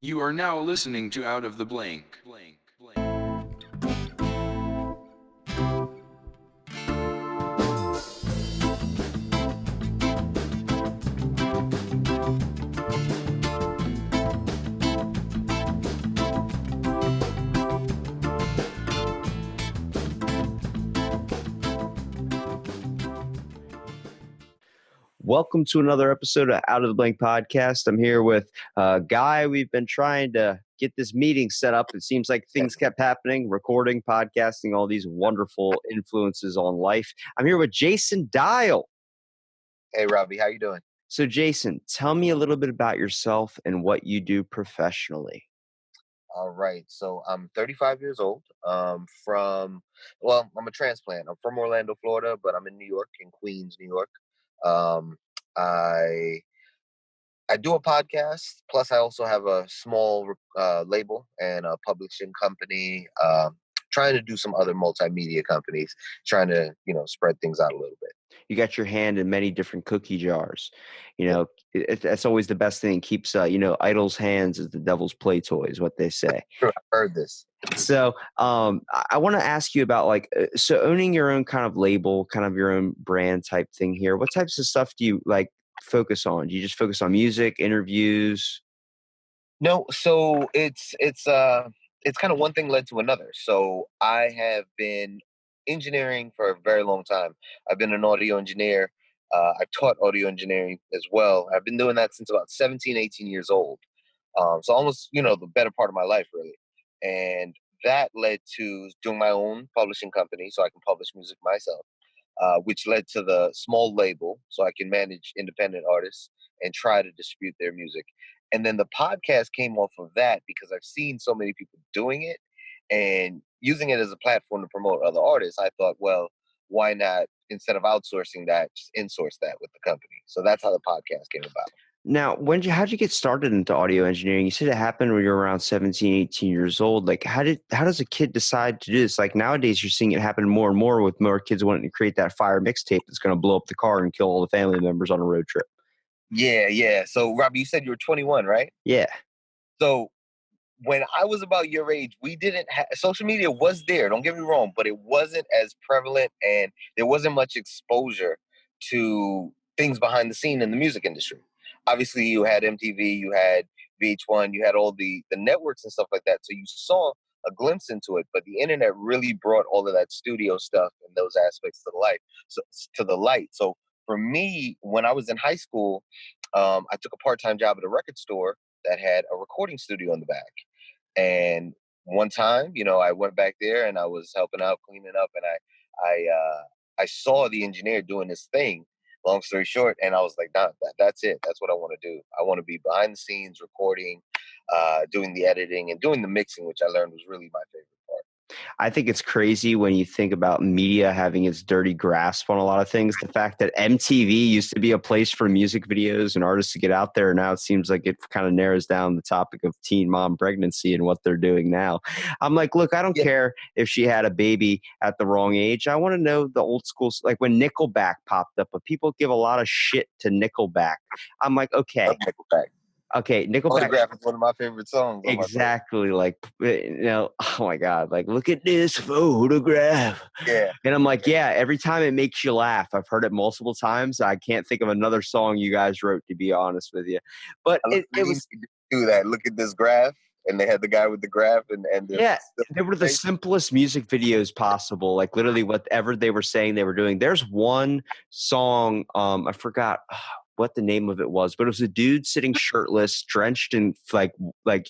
You are now listening to Out of the Blank. Welcome to another episode of Out of the Blank podcast. I'm here with Guy. We've been trying to get this meeting set up. It seems like things kept happening, recording, podcasting, all these wonderful influences on life. I'm here with Jason Dial. Hey, Robbie, how you doing? So, Jason, tell me a little bit about yourself and what you do professionally. All right. So I'm 35 years old. I'm a transplant. I'm from Orlando, Florida, but I'm in New York, in Queens, New York. Um, I I do a podcast. Plus, I also have a small label and a publishing company. Trying to do some other multimedia companies, trying to spread things out a little bit. You got your hand in many different cookie jars. You Yeah. know, that's always the best thing. It keeps, idle's hands is the devil's play toy, is what they say. Sure, I've heard this. So I want to ask you about so owning your own kind of label, kind of your own brand type thing here. What types of stuff do you focus on? Do you just focus on music, interviews? No, so it's kind of one thing led to another. So I have been engineering for a very long time. I've been an audio engineer. I've taught audio engineering as well. I've been doing that since about 17, 18 years old. So almost, the better part of my life, really. And that led to doing my own publishing company so I can publish music myself, which led to the small label so I can manage independent artists and try to distribute their music. And then the podcast came off of that because I've seen so many people doing it and using it as a platform to promote other artists. I thought, well, why not, instead of outsourcing that, just insource that with the company? So that's how the podcast came about. Now, how'd you get started into audio engineering? You said it happened when you were around 17, 18 years old. How does a kid decide to do this? Like nowadays you're seeing it happen more and more with more kids wanting to create that fire mixtape that's going to blow up the car and kill all the family members on a road trip. Yeah. So, Robbie, you said you were 21, right? Yeah. So when I was about your age, we didn't have social media was there, don't get me wrong, but it wasn't as prevalent and there wasn't much exposure to things behind the scene in the music industry. Obviously, you had MTV, you had VH1, you had all the networks and stuff like that. So you saw a glimpse into it, but the internet really brought all of that studio stuff and those aspects to the light. So for me, when I was in high school, I took a part-time job at a record store that had a recording studio in the back. And one time, I went back there and I was helping out, cleaning up, and I saw the engineer doing this thing. Long story short, and I was like, nah, that's it. That's what I want to do. I want to be behind the scenes, recording, doing the editing, and doing the mixing, which I learned was really my favorite part. I think it's crazy when you think about media having its dirty grasp on a lot of things. The fact that MTV used to be a place for music videos and artists to get out there. Now it seems like it kind of narrows down the topic of teen mom pregnancy and what they're doing now. I'm like, look, I don't care if she had a baby at the wrong age. I want to know the old school, like when Nickelback popped up, but people give a lot of shit to Nickelback. I'm like, okay. Nickelback. Okay, Nickelback. Photograph is one of my favorite songs. Exactly. Oh my God, look at this photograph. Yeah. And I'm like, yeah, every time it makes you laugh. I've heard it multiple times. I can't think of another song you guys wrote, to be honest with you. But it was. Do that. Look at this graph. And they had the guy with the graph and they were the simplest music videos possible. Like literally whatever they were saying they were doing. There's one song, I forgot what the name of it was, but it was a dude sitting shirtless, drenched in like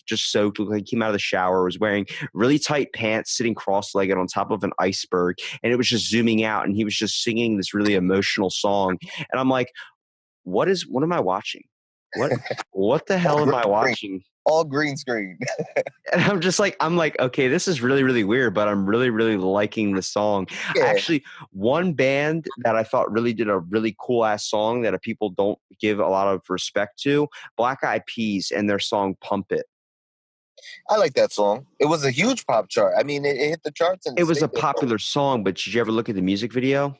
just soaked, like he came out of the shower, was wearing really tight pants, sitting cross-legged on top of an iceberg, and it was just zooming out, and he was just singing this really emotional song. And I'm like, what am I watching? What the hell am I watching? All green screen. And I'm like, okay, this is really, really weird, but I'm really, really liking the song. Yeah. Actually, one band that I thought really did a really cool ass song that people don't give a lot of respect to, Black Eyed Peas and their song Pump It. I like that song. It was a huge pop chart. I mean, it hit the charts. And it was a popular song, but did you ever look at the music video?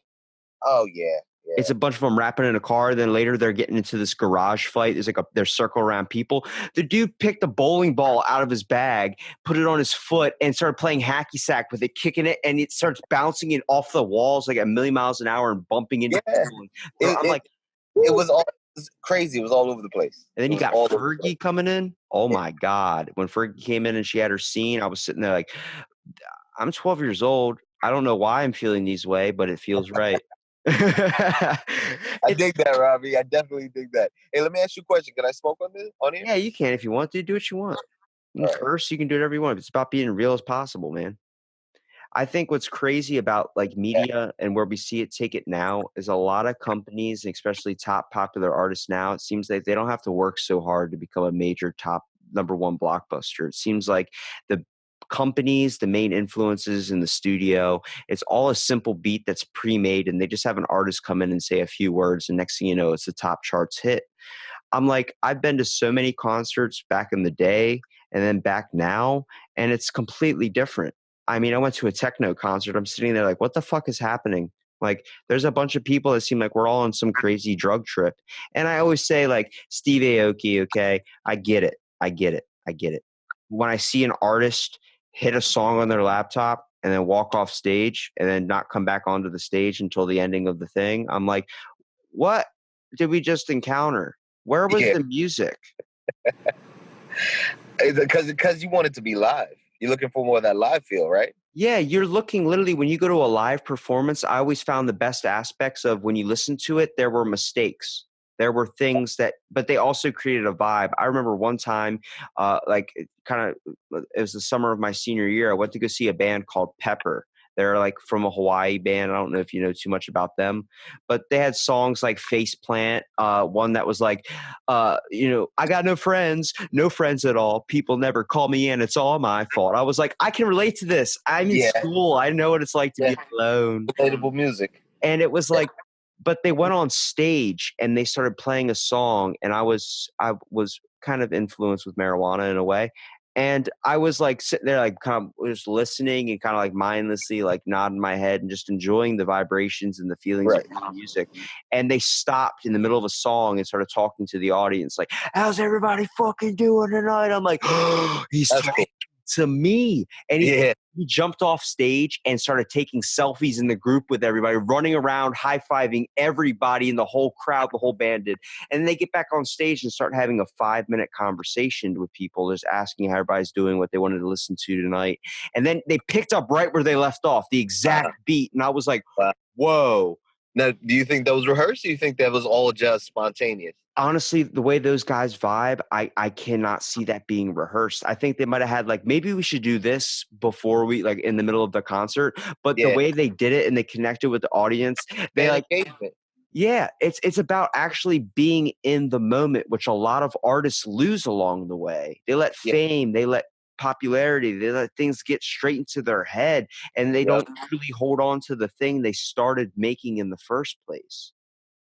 Oh, yeah. It's a bunch of them rapping in a car. Then later they're getting into this garage fight. They're circling around people. The dude picked a bowling ball out of his bag, put it on his foot, and started playing hacky sack with it, kicking it, and it starts bouncing it off the walls like a million miles an hour and bumping into people. I'm like, it was all crazy. It was all over the place. And then you got Fergie coming in. Oh my God. When Fergie came in and she had her scene, I was sitting there like, I'm 12 years old. I don't know why I'm feeling these way, but it feels right. I dig that, Robbie. I definitely dig that. Hey, let me ask you a question. Can I smoke on this? On here? Yeah, you can if you want to. Do what you want. You can curse. You can do whatever you want. It's about being real as possible, man. I think what's crazy about like media and where we see it take it now is a lot of companies, especially top popular artists now, it seems like they don't have to work so hard to become a major top number one blockbuster. It seems like the companies, the main influences in the studio, it's all a simple beat that's pre-made and they just have an artist come in and say a few words and next thing you know, it's a top charts hit. I'm like, I've been to so many concerts back in the day and then back now, and it's completely different. I mean, I went to a techno concert. I'm sitting there like, what the fuck is happening? Like, there's a bunch of people that seem like we're all on some crazy drug trip. And I always say, like, Steve Aoki, okay, I get it. I get it. I get it. When I see an artist hit a song on their laptop and then walk off stage and then not come back onto the stage until the ending of the thing, I'm like, what did we just encounter? Where was the music? Because you want it to be live. You're looking for more of that live feel, right? Yeah, you're looking literally when you go to a live performance, I always found the best aspects of when you listen to it, there were mistakes. There were things but they also created a vibe. I remember one time, it was the summer of my senior year. I went to go see a band called Pepper. They're like from a Hawaii band. I don't know if you know too much about them, but they had songs like Face Plant. One that was like, I got no friends at all. People never call me in. It's all my fault. I was like, I can relate to this. I'm in school. I know what it's like to be alone. Relatable music. And it was like, but they went on stage and they started playing a song, and I was kind of influenced with marijuana in a way. And I was like sitting there, like kind of just listening and kind of like mindlessly like nodding my head and just enjoying the vibrations and the feelings of the music. And they stopped in the middle of a song and started talking to the audience, like, "How's everybody fucking doing tonight?" I'm like, "Oh, he's talking to me." And he jumped off stage and started taking selfies in the group with everybody, running around, high-fiving everybody in the whole crowd, the whole band did. And then they get back on stage and start having a 5-minute conversation with people, just asking how everybody's doing, what they wanted to listen to tonight. And then they picked up right where they left off, the exact beat. And I was like, whoa. Now, do you think that was rehearsed, or do you think that was all just spontaneous? Honestly, the way those guys vibe, I cannot see that being rehearsed. I think they might have had like, maybe we should do this before we like in the middle of the concert. But the way they did it and they connected with the audience, they like engagement. Yeah, it's about actually being in the moment, which a lot of artists lose along the way. They let fame, they let popularity, they let things get straight into their head, and they don't really hold on to the thing they started making in the first place.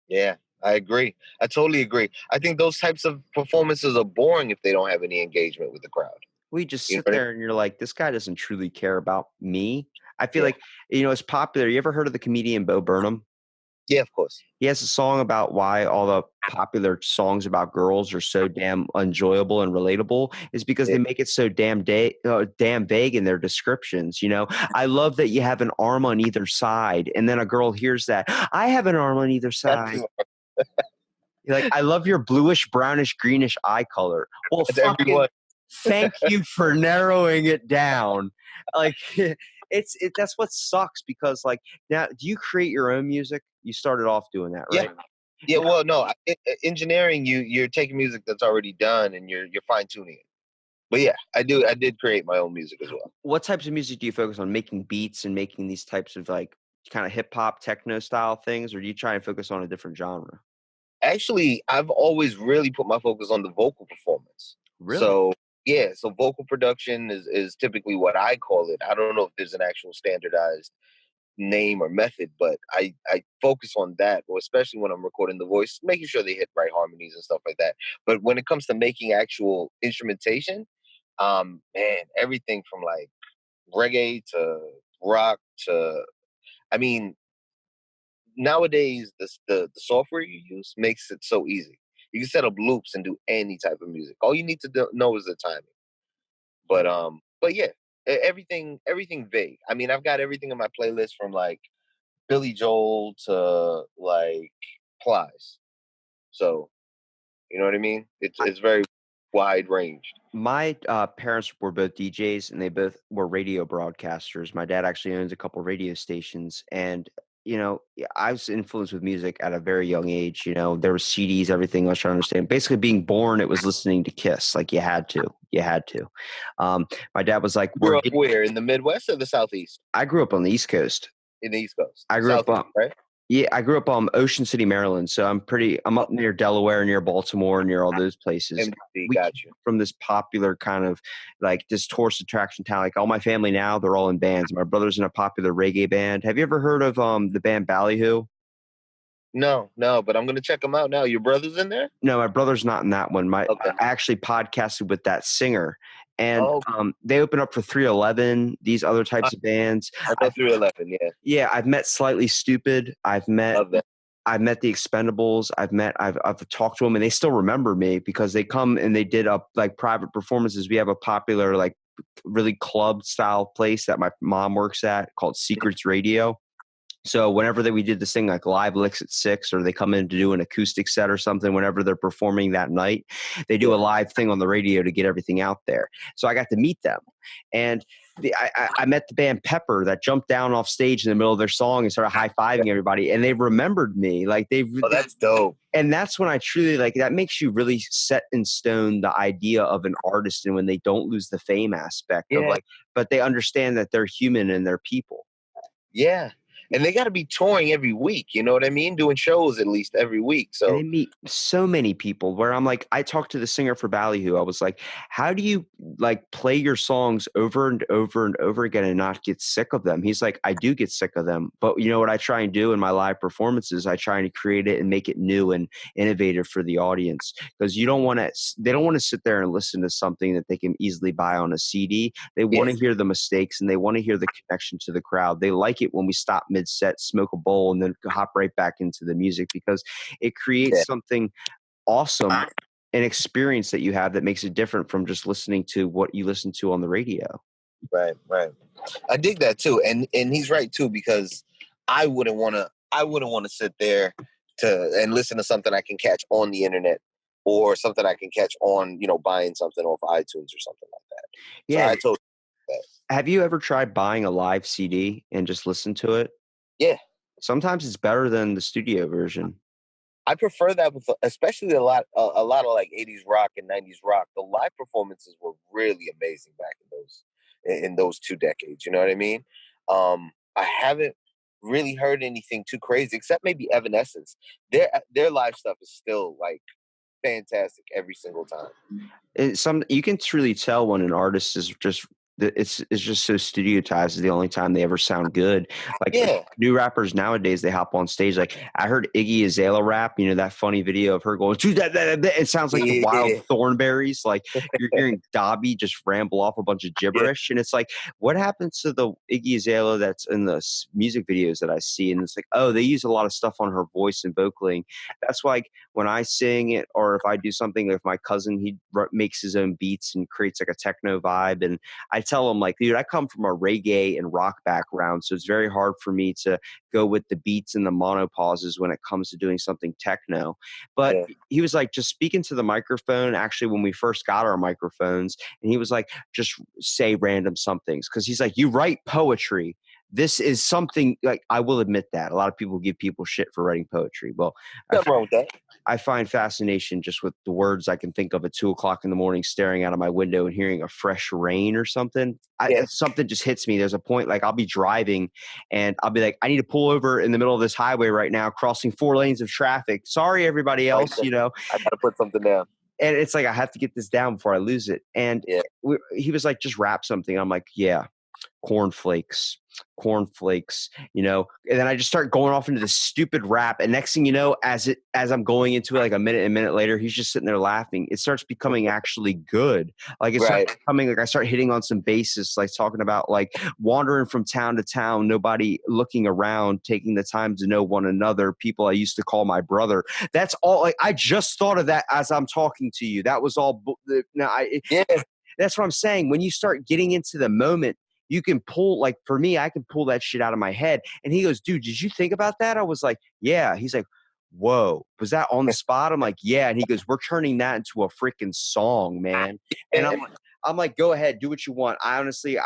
Yeah, I agree. I totally agree. I think those types of performances are boring if they don't have any engagement with the crowd. We just sit there and you're like, this guy doesn't truly care about me. I feel like, it's popular. You ever heard of the comedian Bo Burnham? Yeah, of course. He has a song about why all the popular songs about girls are so damn enjoyable and relatable is because they make it so damn vague in their descriptions. I love that you have an arm on either side, and then a girl hears that I have an arm on either side. You're like, I love your bluish, brownish, greenish eye color. Well, fucking thank you for narrowing it down. Like, that's what sucks because, like, now, do you create your own music? You started off doing that, right? Yeah. Well, no, engineering, you're taking music that's already done and you're fine tuning it. But yeah, I did create my own music as well. What types of music do you focus on? Making beats and making these types of like kind of hip hop, techno style things, or do you try and focus on a different genre? Actually, I've always really put my focus on the vocal performance. Really? So so vocal production is typically what I call it. I don't know if there's an actual standardized name or method, but I focus on that, or especially when I'm recording the voice, making sure they hit right harmonies and stuff like that. But when it comes to making actual instrumentation, man, everything from like reggae to rock to, I mean, nowadays the software you use makes it so easy. You can set up loops and do any type of music. All you need to know is the timing. But yeah, everything vague. I mean, I've got everything in my playlist from like Billy Joel to like Plies. So you know what I mean? It's very wide ranged. My parents were both DJs and they both were radio broadcasters. My dad actually owns a couple radio stations, and I was influenced with music at a very young age. There were CDs, everything. I was trying to understand. Basically, being born, it was listening to Kiss. Like you had to. My dad was like, Grew up where, in the Midwest or the Southeast? I grew up on the East Coast. In the East Coast. I grew Southeast, up right? Yeah, I grew up Ocean City, Maryland. So I'm up near Delaware, near Baltimore, near all those places. MD, got you. From this popular kind of like this tourist attraction town. Like all my family now, they're all in bands. My brother's in a popular reggae band. Have you ever heard of the band Ballyhoo? No, but I'm gonna check them out now. Your brother's in there? No, my brother's not in that one. Okay. I actually podcasted with that singer. And they open up for 311, these other types of bands. I know 311, yeah. Yeah, I've met Slightly Stupid. I've met the Expendables. I've talked to them, and they still remember me because they come and they did up like private performances. We have a popular like really club style place that my mom works at called Secrets Radio. So whenever we did this thing like Live Licks at 6, or they come in to do an acoustic set or something, whenever they're performing that night, they do a live thing on the radio to get everything out there. So I got to meet them. And I met the band Pepper that jumped down off stage in the middle of their song and started high-fiving everybody. And they remembered me. Like that's dope. And that's when I truly that makes you really set in stone the idea of an artist, and when they don't lose the fame aspect of but they understand that they're human and they're people. Yeah. And they got to be touring every week, you know what I mean? Doing shows at least every week. So and they meet so many people where I'm like, I talked to the singer for Ballyhoo. I was like, how do you like play your songs over and over and over again and not get sick of them? He's like, I do get sick of them. But you know what I try and do in my live performances? I try and create it and make it new and innovative for the audience, because they don't want to sit there and listen to something that they can easily buy on a CD. They want to hear the mistakes, and they want to hear the connection to the crowd. They like it when we stop mid-set, smoke a bowl, and then hop right back into the music, because it creates something awesome, an experience that you have that makes it different from just listening to what you listen to on the radio. Right. I dig that too, and he's right too, because I wouldn't want to sit there and listen to something I can catch on the internet, or something I can catch on buying something off iTunes or something like that. Yeah, so I totally that. Have you ever tried buying a live CD and just listen to it? Yeah. Sometimes it's better than the studio version. I prefer that, especially a lot of like 80s rock and 90s rock. The live performances were really amazing back in those 2 decades. You know what I mean? I haven't really heard anything too crazy, except maybe Evanescence. Their live stuff is still like fantastic every single time. You can truly tell when an artist is just it's just so stereotyped. Is the only time they ever sound good. Like new rappers nowadays, they hop on stage. Like I heard Iggy Azalea rap. That funny video of her going, it sounds like the Wild Thornberries. Like you're hearing Dobby just ramble off a bunch of gibberish, and it's like, what happens to the Iggy Azalea that's in the music videos that I see? And it's like, oh, they use a lot of stuff on her voice and vocaling. That's why when I sing it, or if I do something with my cousin, he makes his own beats and creates like a techno vibe, and I tell him like, dude, I come from a reggae and rock background, so it's very hard for me to go with the beats and the monopauses when it comes to doing something techno. But he was like, just speaking to the microphone, actually, when we first got our microphones, and he was like, just say random somethings, because he's like, you write poetry. This is something, like, I will admit that a lot of people give people shit for writing poetry. Well, nothing wrong with that. I find fascination just with the words I can think of at 2:00 in the morning, staring out of my window and hearing a fresh rain or something. Something just hits me. There's a point, like I'll be driving and I'll be like, I need to pull over in the middle of this highway right now, crossing 4 lanes of traffic. Sorry, everybody else, I got to put something down. And it's like, I have to get this down before I lose it. And he was like, just rap something. I'm like, yeah. cornflakes, cornflakes, you know, and then I just start going off into this stupid rap. And next thing you know, as I'm going into it, like a minute later, he's just sitting there laughing. It starts becoming actually good. Like it starts Right. becoming like I start hitting on some bases, like talking about like wandering from town to town, nobody looking around, taking the time to know one another, people I used to call my brother. That's all. Like I just thought of that as I'm talking to you. That was all. Now Yeah. that's what I'm saying. When you start getting into the moment, you can pull, like for me, I can pull that shit out of my head. And he goes, dude, did you think about that? I was like, yeah. He's like, whoa, was that on the spot? I'm like, yeah. And he goes, we're turning that into a freaking song, man. And I'm like, go ahead, do what you want. I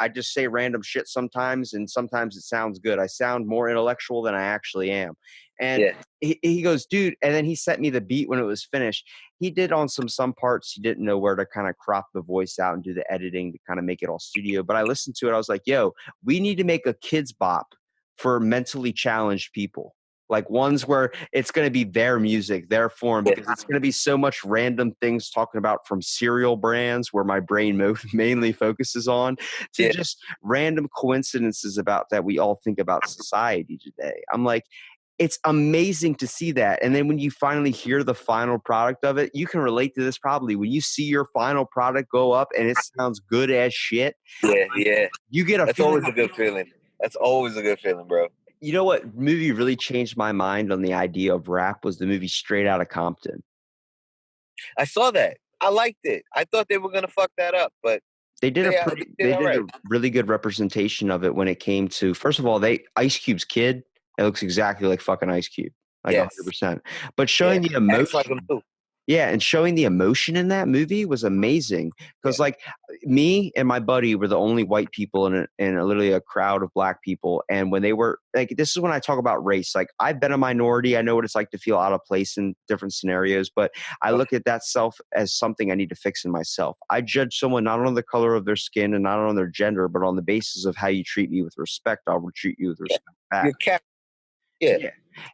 just say random shit sometimes, and sometimes it sounds good. I sound more intellectual than I actually am. And Yeah. he goes, dude, and then he sent me the beat when it was finished. He did on some parts. He didn't know where to kind of crop the voice out and do the editing to kind of make it all studio. But I listened to it. I was like, yo, we need to make a kids bop for mentally challenged people. Like ones where it's going to be their music, their form, because it's going to be so much random things talking about from cereal brands where my brain mainly focuses on to just random coincidences about that we all think about society today. I'm like, it's amazing to see that. And then when you finally hear the final product of it, you can relate to this probably. When you see your final product go up and it sounds good as shit, Yeah. you get a That's feeling. always a good feeling. That's always a good feeling, bro. You know what movie really changed my mind on the idea of rap was the movie Straight Outta Compton. I saw that. I liked it. I thought they were gonna fuck that up, but They did did all right. a really good representation of it when it came to, first of all, Ice Cube's kid, it looks exactly like fucking Ice Cube, like Yes. 100%. But Yeah. showing the Acts like emotion, them too. yeah, and showing the emotion in that movie was amazing. Because like me and my buddy were the only white people in literally a crowd of black people. And when they were like, this is when I talk about race. Like I've been a minority. I know what it's like to feel out of place in different scenarios, but I look at that self as something I need to fix in myself. I judge someone not on the color of their skin and not on their gender, but on the basis of how you treat me with respect. I'll treat you with respect back. Your cat. Yeah.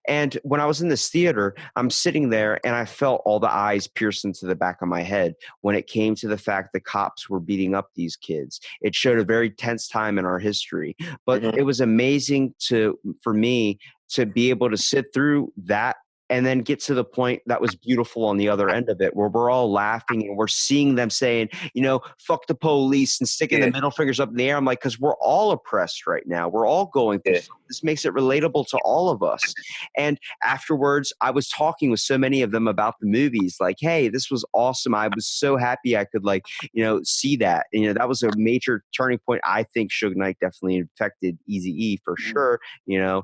And when I was in this theater, I'm sitting there and I felt all the eyes pierce into the back of my head when it came to the fact the cops were beating up these kids. It showed a very tense time in our history, but it was amazing for me to be able to sit through that and then get to the point that was beautiful on the other end of it, where we're all laughing and we're seeing them saying, you know, fuck the police and sticking the middle fingers up in the air. I'm like, because we're all oppressed right now. We're all going through something. This makes it relatable to all of us. And afterwards, I was talking with so many of them about the movies, like, hey, this was awesome. I was so happy I could, like, you know, see that. And, you know, that was a major turning point. I think Suge Knight definitely infected Eazy-E for sure. You know,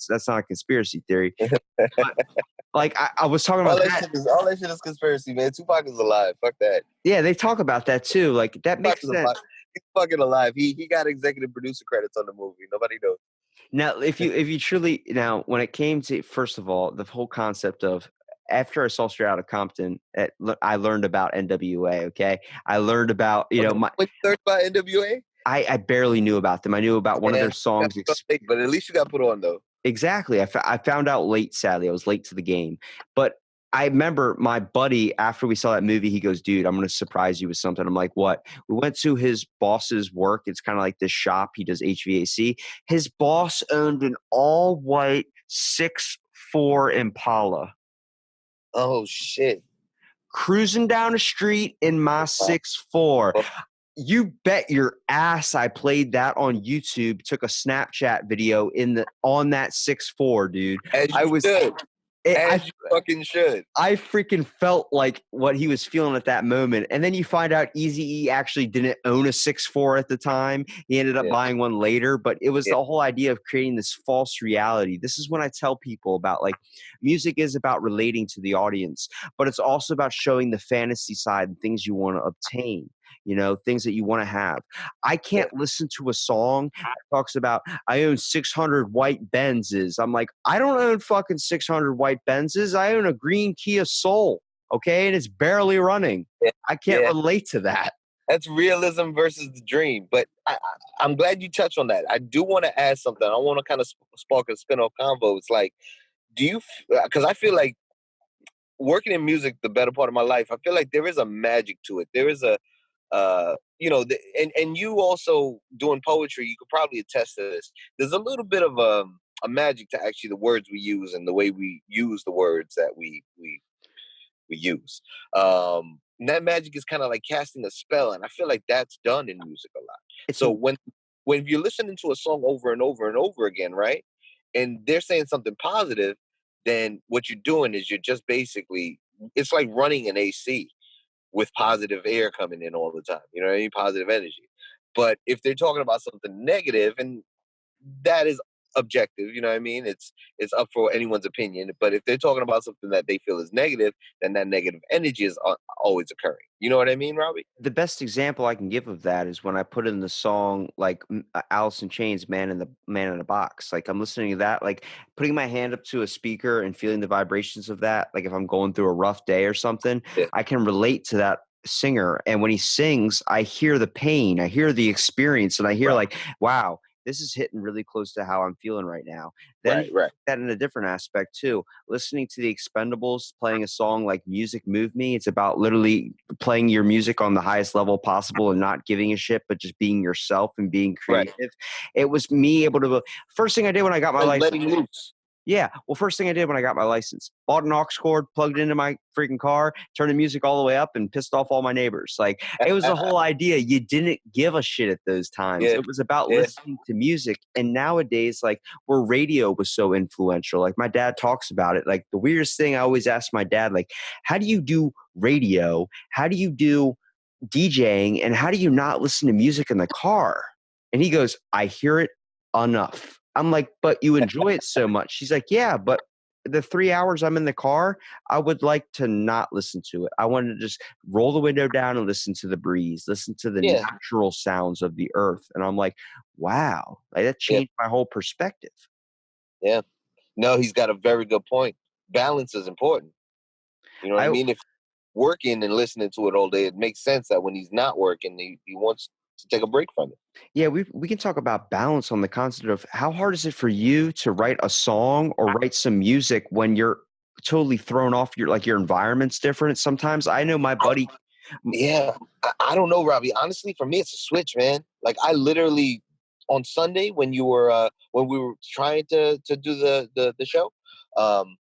that's not a conspiracy theory. But, like I was talking about all that shit is conspiracy, man. Tupac is alive. Fuck that. Yeah, they talk about that too. Like that makes sense. He's fucking alive. He got executive producer credits on the movie. Nobody knows. Now, if you truly when it came to, first of all, the whole concept of, after I saw Straight Outta Compton, I learned about NWA. Okay, I learned about What you learned about NWA? I barely knew about them. I knew about one of their songs, but at least you got put on though. Exactly. I found out late, sadly. I was late to the game. But I remember my buddy, after we saw that movie, he goes, dude, I'm going to surprise you with something. I'm like, what? We went to his boss's work. It's kind of like this shop. He does HVAC. His boss owned an all-white 6'4" Impala. Oh, shit. Cruising down the street in my 6'4". You bet your ass I played that on YouTube, took a Snapchat video on that 6'4", dude. As you fucking should. I freaking felt like what he was feeling at that moment. And then you find out Eazy-E actually didn't own a 6'4" at the time. He ended up buying one later, but it was the whole idea of creating this false reality. This is when I tell people about, like, music is about relating to the audience, but it's also about showing the fantasy side and things you want to obtain. You know, things that you want to have. I can't listen to a song that talks about, I own 600 white Benzes. I'm like, I don't own fucking 600 white Benzes. I own a green Kia Soul. Okay. And it's barely running. I can't relate to that. That's realism versus the dream. But I'm glad you touched on that. I do want to add something. I want to kind of spark a spin-off convo. It's like, because I feel like working in music the better part of my life, I feel like there is a magic to it. There is a and you also doing poetry, you could probably attest to this. There's a little bit of a magic to actually the words we use and the way we use the words that we use. And that magic is kind of like casting a spell, and I feel like that's done in music a lot. It's So a when you're listening to a song over and over and over again, right, and they're saying something positive, then what you're doing is you're just basically, it's like running an AC with positive air coming in all the time. You know what I mean? Positive energy. But if they're talking about something negative, and that is objective, you know what I mean? It's up for anyone's opinion. But if they're talking about something that they feel is negative, then that negative energy is always occurring. You know what I mean, Robbie? the best example I can give of that is when I put in the song like Alice in Chains, Man in the Box." Like I'm listening to that, like putting my hand up to a speaker and feeling the vibrations of that. Like if I'm going through a rough day or something, Yeah. I can relate to that singer. And when he sings, I hear the pain, I hear the experience, and I hear Right. like, wow, this is hitting really close to how I'm feeling right now. Then Right. that in a different aspect too. Listening to the Expendables playing a song like Music Move Me, it's about literally playing your music on the highest level possible and not giving a shit, but just being yourself and being Right. creative. It was me able to, first thing I did when I got my Like license. letting loose. Yeah. Well, first thing I did when I got my license, bought an aux cord, plugged it into my freaking car, turned the music all the way up, and pissed off all my neighbors. Like it was the whole idea. You didn't give a shit at those times. Yeah. It was about Yeah. listening to music. And nowadays, like where radio was so influential, like my dad talks about it. Like the weirdest thing I always ask my dad, like, how do you do radio? How do you do DJing? And how do you not listen to music in the car? And he goes, I hear it enough. I'm like, but you enjoy it so much. She's like, yeah, but the 3 hours I'm in the car, I would like to not listen to it. I wanted to just roll the window down and listen to the breeze, listen to the Yeah. natural sounds of the earth. And I'm like, wow, like that Yeah. changed my whole perspective. Yeah. No, he's got a very good point. Balance is important. You know what I mean? If working and listening to it all day, it makes sense that when he's not working, he wants to take a break from it. Yeah, we can talk about balance on the concept of how hard is it for you to write a song or write some music when you're totally thrown off, your environment's different. Sometimes I know my buddy. Yeah, I don't know, Robbie. Honestly, for me, it's a switch, man. Like I literally on Sunday when we were trying to do the show, um,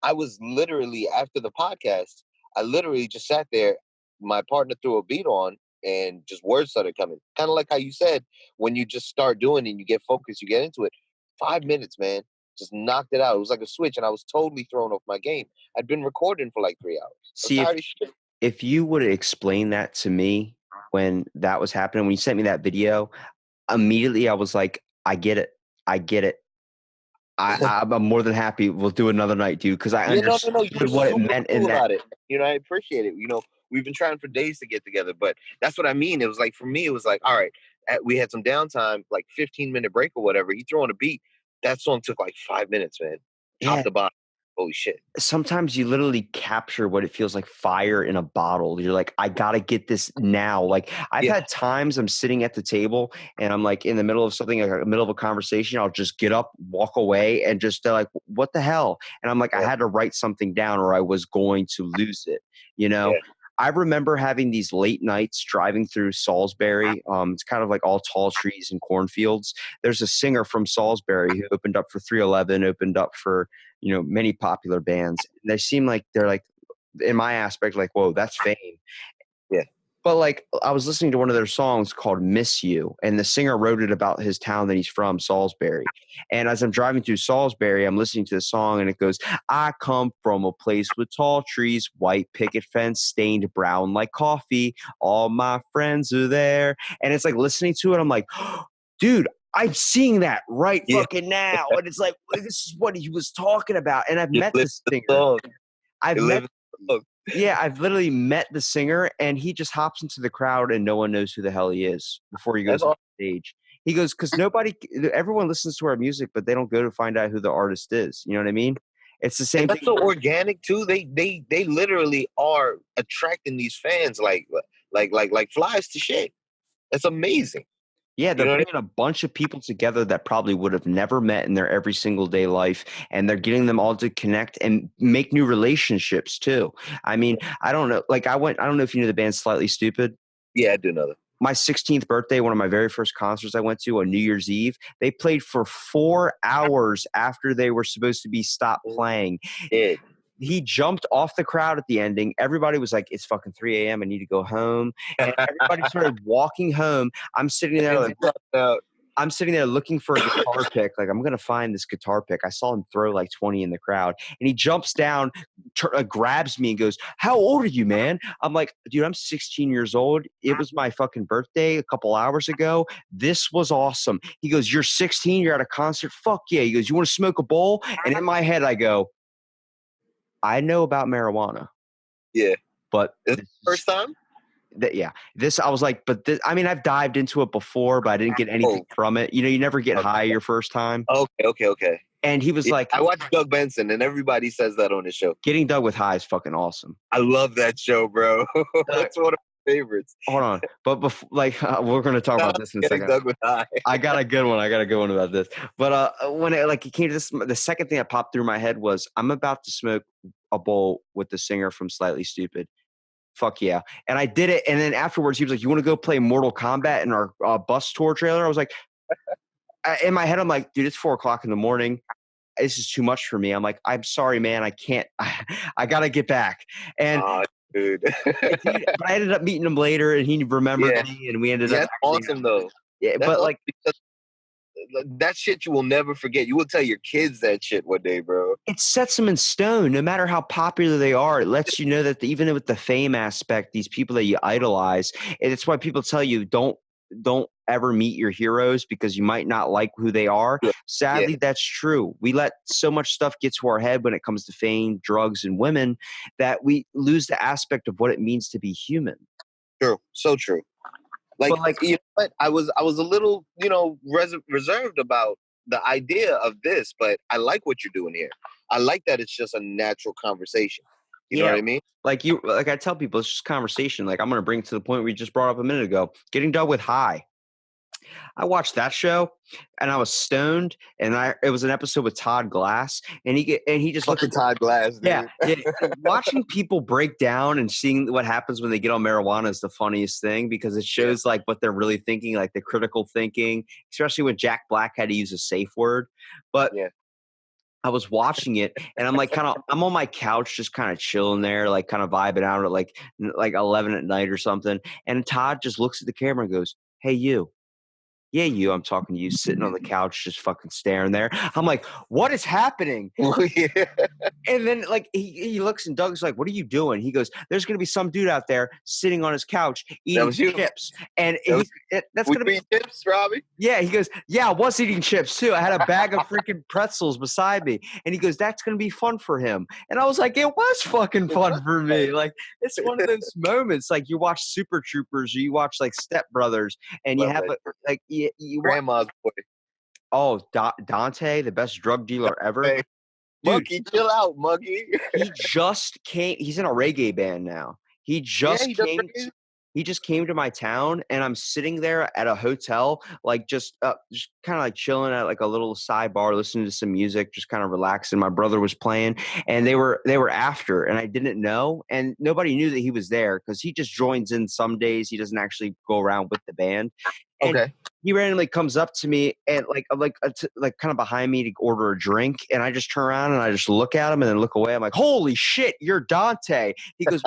I was literally after the podcast, I literally just sat there. My partner threw a beat on, and just words started coming. Kind of like how you said, when you just start doing it and you get focused, you get into it. 5 minutes, man, just knocked it out. It was like a switch, and I was totally thrown off my game. I'd been recording for like 3 hours. I was See, tired of shit. if you would explain that to me when that was happening, when you sent me that video, immediately I was like, I get it. I get it. I'm more than happy. We'll do another night, dude, because I Yeah, no. understood You're what it super meant in cool that. about it. I appreciate it. We've been trying for days to get together, but that's what I mean. It was like, for me, it was like, all right, we had some downtime, like 15-minute break or whatever. He threw on a beat. That song took like 5 minutes, man. Top Yeah. to bottom. Holy shit. Sometimes you literally capture what it feels like fire in a bottle. You're like, I got to get this now. Like I've Yeah. had times I'm sitting at the table and I'm like in the middle of something, like in the middle of a conversation. I'll just get up, walk away, and just like, what the hell? And I'm like, I had to write something down or I was going to lose it. Yeah. I remember having these late nights driving through Salisbury. It's kind of like all tall trees and cornfields. There's a singer from Salisbury who opened up for 311, opened up for, many popular bands. They seem like they're like, in my aspect, like, whoa, that's fame. Yeah. But like I was listening to one of their songs called Miss You, and the singer wrote it about his town that he's from, Salisbury. And as I'm driving through Salisbury, I'm listening to the song and it goes, I come from a place with tall trees, white picket fence, stained brown like coffee. All my friends are there. And it's like listening to it, I'm like, oh, dude, I'm seeing that right fucking now. And it's like, this is what he was talking about. And I've met this singer. I've literally met the singer, and he just hops into the crowd and no one knows who the hell he is before he goes on stage. He goes, because everyone listens to our music, but they don't go to find out who the artist is. You know what I mean? It's the same And that's thing. so organic too. They literally are attracting these fans like flies to shit. That's amazing. Yeah, they're You know what I bringing a bunch of people together that probably would have never met in their every single day life, and they're getting them all to connect and make new relationships too. I mean, I don't know. Like I don't know if you knew the band Slightly Stupid. Yeah, I do know that. My 16th birthday, one of my very first concerts I went to on New Year's Eve, they played for 4 hours after they were supposed to be stopped playing. He jumped off the crowd at the ending. Everybody was like, it's fucking 3 a.m. I need to go home. And everybody started walking home. I'm sitting there like, I'm sitting there looking for a guitar pick. Like, I'm going to find this guitar pick. I saw him throw like 20 in the crowd. And he jumps down, grabs me and goes, how old are you, man? I'm like, dude, I'm 16 years old. It was my fucking birthday a couple hours ago. This was awesome. He goes, you're 16? You're at a concert? Fuck yeah. He goes, you want to smoke a bowl? And in my head, I go, I know about marijuana. Yeah. But is it the first time? This I was like, but this, I mean, I've dived into it before, but I didn't get anything from it. You know, you never get high your first time. Okay. And he was like, I watched Doug Benson, and everybody says that on his show. Getting Doug with High is fucking awesome. I love that show, bro. That's one of my favorites. Hold on, but before, we're going to talk about this in a second. Doug with High. I got a good one. about this. But when it came to this, the second thing that popped through my head was, I'm about to smoke a bowl with the singer from Slightly Stoopid. Fuck yeah. And I did it. And then afterwards, he was like, you want to go play Mortal Kombat in our bus tour trailer? I was like, in my head, I'm like, dude, it's 4:00 in the morning. This is too much for me. I'm like, I'm sorry, man. I can't. I got to get back. And dude. But I ended up meeting him later, and he remembered me, and we ended up. That's awesome, though. Yeah, that's but awesome, because that shit you will never forget. You will tell your kids that shit one day, bro. It sets them in stone. No matter how popular they are, it lets you know that even with the fame aspect, these people that you idolize, and it's why people tell you don't ever meet your heroes because you might not like who they are. Sadly, that's true. We let so much stuff get to our head when it comes to fame, drugs, and women that we lose the aspect of what it means to be human. True. So true. You know what? I was a little, reserved about the idea of this, but I like what you're doing here. I like that it's just a natural conversation. You know what I mean? Like I tell people, it's just conversation. Like, I'm going to bring it to the point we just brought up a minute ago, Getting Doug with High. I watched that show and I was stoned, and it was an episode with Todd Glass, and he just fucking Todd Glass, dude. Yeah. Watching people break down and seeing what happens when they get on marijuana is the funniest thing, because it shows like what they're really thinking, like the critical thinking, especially when Jack Black had to use a safe word. But I was watching it, and I'm like, I'm on my couch, just kind of chilling there, like kind of vibing out at like 11 at night or something. And Todd just looks at the camera and goes, "Hey, you." Yeah, I'm talking to you, sitting on the couch, just fucking staring there. I'm like, what is happening? And then he looks, and Doug's like, what are you doing? He goes, there's going to be some dude out there sitting on his couch eating chips. And that's going to be chips, Robbie. Yeah, he goes, yeah, I was eating chips too. I had a bag of freaking pretzels beside me. And he goes, that's going to be fun for him. And I was like, it was fucking fun for me. Like, it's one of those moments. Like, you watch Super Troopers, or you watch like Step Brothers, and you have you Grandma's boy. Oh, Dante, the best drug dealer ever. Dude, Monkey, chill out, Monkey. He just came. He's in a reggae band now. He just came to my town, and I'm sitting there at a hotel, like just kind of like chilling at like a little sidebar, listening to some music, just kind of relaxing. My brother was playing, and they were after, and I didn't know, and nobody knew that he was there because he just joins in some days. He doesn't actually go around with the band. And he randomly comes up to me and like kind of behind me to order a drink, and I just turn around and I just look at him and then look away. I'm like, holy shit, you're Dante. He goes,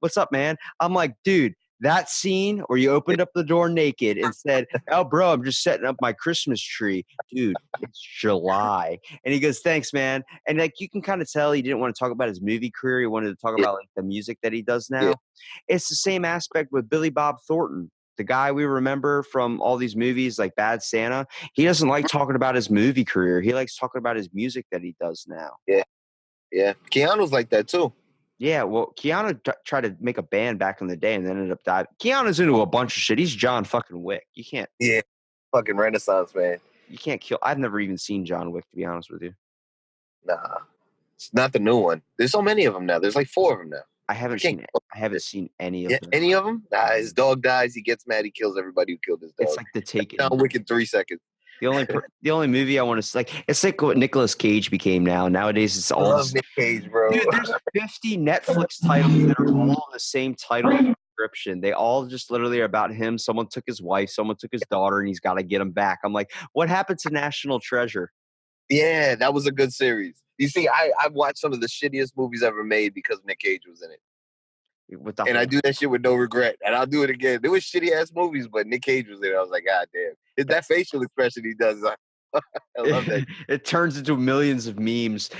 what's up, man? I'm like, dude, that scene where you opened up the door naked and said, oh, bro, I'm just setting up my Christmas tree. Dude, it's July. And he goes, thanks, man. And like, you can kind of tell he didn't want to talk about his movie career. He wanted to talk about like the music that he does now. It's the same aspect with Billy Bob Thornton. The guy we remember from all these movies like Bad Santa, he doesn't like talking about his movie career. He likes talking about his music that he does now. Yeah. Keanu's like that too. Yeah, well, Keanu tried to make a band back in the day and then ended up dying. Keanu's into a bunch of shit. He's John fucking Wick. You can't. Yeah, fucking Renaissance man. You can't kill. I've never even seen John Wick, to be honest with you. Nah, it's not the new one. There's so many of them now. There's like 4 of them now. I haven't seen any of them. Any of them? Nah, his dog dies. He gets mad. He kills everybody who killed his dog. It's like The Taken. John Wick in 3 seconds. The only movie I want to it's like what Nicolas Cage became now. Nowadays, it's all. I love Nick Cage, bro. Dude, there's 50 Netflix titles that are all the same title description. They all just literally are about him. Someone took his wife, someone took his daughter, and he's got to get them back. I'm like, what happened to National Treasure? Yeah, that was a good series. You see, I've watched some of the shittiest movies ever made because Nick Cage was in it. With the And I do that shit with no regret. And I'll do it again. There was shitty ass movies, but Nick Cage was in it. I was like, God damn. It's that facial expression he does. I love that. It turns into millions of memes.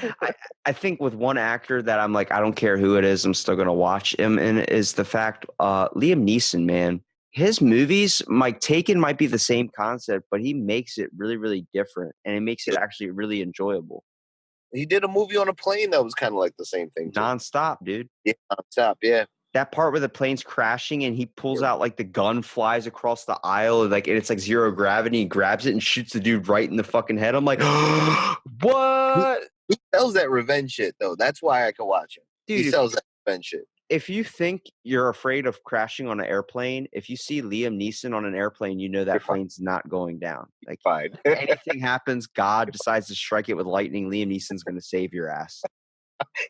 I think with one actor that I'm like, I don't care who it is, I'm still gonna watch him, and is the fact Liam Neeson, man. His movies, Mike Taken might be the same concept, but he makes it really, really different, and it makes it actually really enjoyable. He did a movie on a plane that was kind of like the same thing. Too. Nonstop, dude. Yeah, nonstop. Yeah. That part where the plane's crashing and he pulls out like the gun flies across the aisle and it's like zero gravity. He grabs it and shoots the dude right in the fucking head. I'm like, what? He sells that revenge shit though. That's why I can watch him. Dude, he sells that revenge shit. If you think you're afraid of crashing on an airplane, if you see Liam Neeson on an airplane, you know that plane's not going down. Like, fine. Anything happens, God decides to strike it with lightning, Liam Neeson's going to save your ass.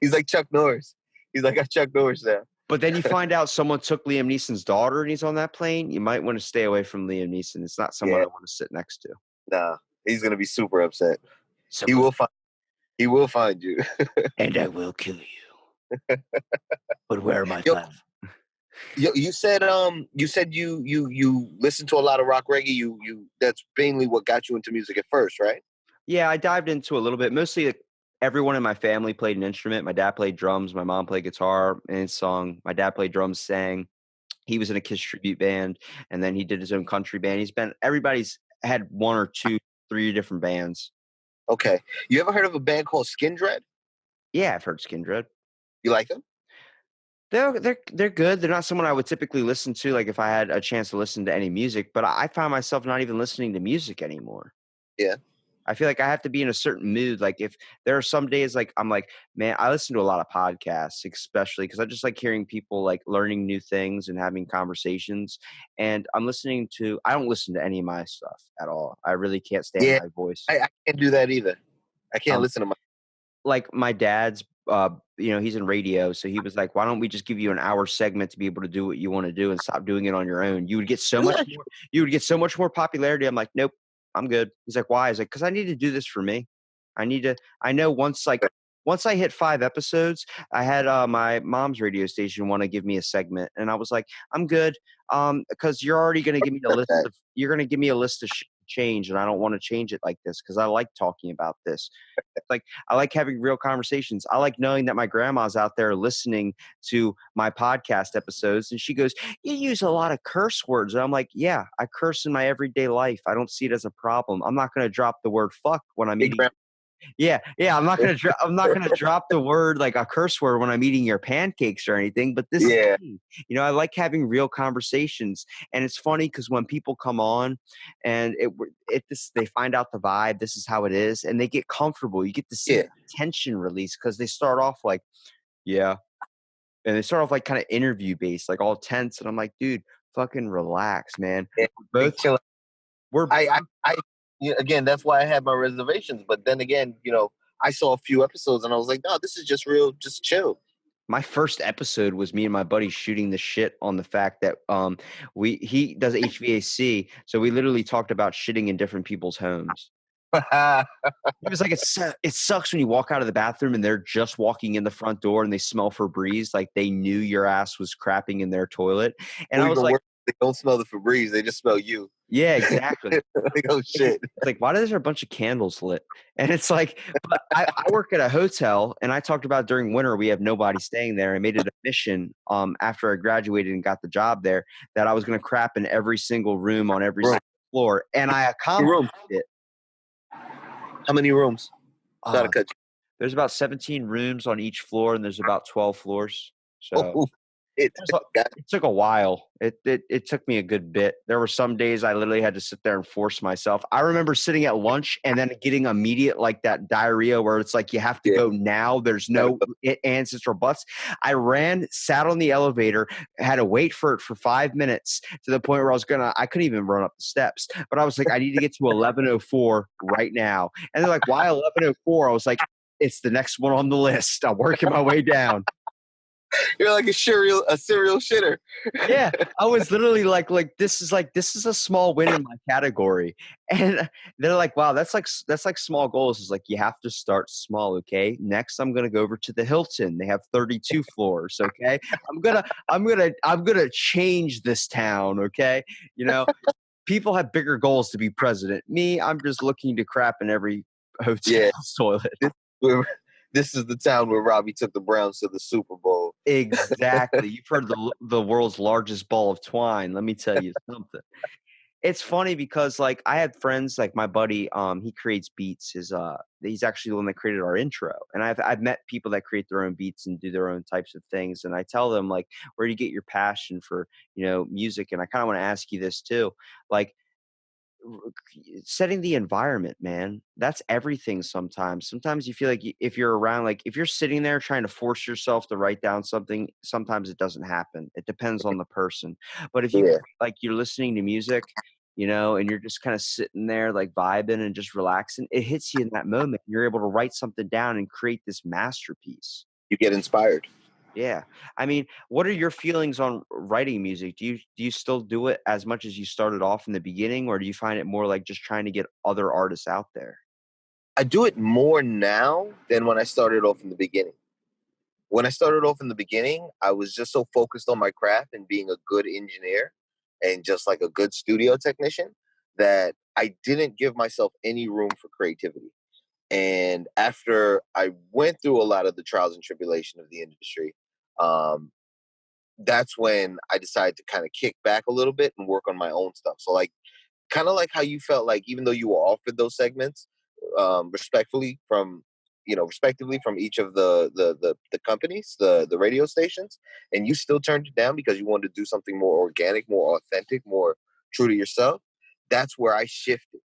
He's like Chuck Norris. He's like a Chuck Norris now. But then you find out someone took Liam Neeson's daughter and he's on that plane. You might want to stay away from Liam Neeson. It's not someone I want to sit next to. Nah, he's going to be super upset. He will find you. And I will kill you. But where am I left? You said you listen to a lot of rock reggae. You that's mainly what got you into music at first, right? Yeah, I dived into a little bit. Mostly everyone in my family played an instrument. My dad played drums. My mom played guitar and sung. My dad played drums, sang. He was in a Kiss tribute band, and then he did his own country band. Everybody's had one or two, three different bands. Okay. You ever heard of a band called Skin Dread? Yeah, I've heard Skin Dread. You like them? They're good. They're not someone I would typically listen to, like if I had a chance to listen to any music, but I find myself not even listening to music anymore. Yeah. I feel like I have to be in a certain mood. Like if there are some days like I'm like, man, I listen to a lot of podcasts, especially because I just like hearing people like learning new things and having conversations. And I don't listen to any of my stuff at all. I really can't stand my voice. I can't do that either. I can't listen to my. Like my dad's, he's in radio. So he was like, why don't we just give you an hour segment to be able to do what you want to do and stop doing it on your own? You would get so much more popularity. I'm like, nope. I'm good. He's like, why? He's like, because I need to do this for me. I know once I hit 5 episodes, I had my mom's radio station want to give me a segment. And I was like, I'm good. Because you're already going to give me a list of change. And I don't want to change it like this because I like talking about this. Like, I like having real conversations. I like knowing that my grandma's out there listening to my podcast episodes. And she goes, you use a lot of curse words. And I'm like, yeah, I curse in my everyday life. I don't see it as a problem. I'm not going to drop the word fuck when I'm eating. Yeah. I'm not gonna drop the word like a curse word when I'm eating your pancakes or anything. But this is me. I like having real conversations, and it's funny because when people come on, and they find out the vibe. This is how it is, and they get comfortable. You get to see the tension release because they start off like, yeah, and they start off like kind of interview based, like all tense, and I'm like, dude, fucking relax, man. Again, that's why I had my reservations. But then again, I saw a few episodes and I was like, no, this is just real, just chill. My first episode was me and my buddy shooting the shit on the fact that he does HVAC, so we literally talked about shitting in different people's homes. He was like, it sucks when you walk out of the bathroom and they're just walking in the front door and they smell Febreze, like they knew your ass was crapping in their toilet. And I was like, they don't smell the Febreze, they just smell you. Yeah, exactly. Like, oh shit. It's like, why is there a bunch of candles lit? And it's like, but I work at a hotel, and I talked about during winter we have nobody staying there. I made it a mission after I graduated and got the job there that I was going to crap in every single room on every single floor, and I accomplished it. How many rooms? There's about 17 rooms on each floor, and there's about 12 floors. So. It took a while. It took me a good bit. There were some days I literally had to sit there and force myself. I remember sitting at lunch and then getting immediate like that diarrhea where it's like you have to go now. There's no ands or buts. I ran, sat on the elevator, had to wait for it for 5 minutes to the point where I couldn't even run up the steps. But I was like, I need to get to 11:04 right now. And they're like, why 11:04? I was like, it's the next one on the list. I'm working my way down. You're like a serial shitter. Yeah, I was literally this is a small win in my category, and they're like, "Wow, that's like small goals." It's like you have to start small, okay? Next, I'm gonna go over to the Hilton. They have 32 floors, okay? I'm gonna change this town, okay? You know, people have bigger goals to be president. Me, I'm just looking to crap in every Yeah, hotel's toilet. this, where- this is the town where Robbie took the Browns to the Super Bowl. Exactly. You've heard the world's largest ball of twine. Let me tell you something. It's funny because, like, I had friends, like my buddy, he creates beats. He's actually the one that created our intro. And I've met people that create their own beats and do their own types of things. And I tell them, like, where do you get your passion for, music? And I kind of want to ask you this too. Like, setting the environment, man, that's everything. Sometimes you feel like if you're around, like if you're sitting there trying to force yourself to write down something, sometimes it doesn't happen. It depends on the person. But if you Yeah, like you're listening to music, and you're just kind of sitting there like vibing and just relaxing, it hits you in that moment. You're able to write something down and create this masterpiece. you get inspired. Yeah. I mean, what are your feelings on writing music? Do you still do it as much as you started off in the beginning, or do you find it more like just trying to get other artists out there? I do it more now than when I started off in the beginning. When I started off in the beginning, I was just so focused on my craft and being a good engineer and just like a good studio technician that I didn't give myself any room for creativity. And after I went through a lot of the trials and tribulation of the industry, um, that's when I decided to kind of kick back a little bit and work on my own stuff. So like kind of like how you felt like even though you were offered those segments respectfully from respectively from each of the companies, the radio stations, and you still turned it down because you wanted to do something more organic, more authentic, more true to yourself. That's where I shifted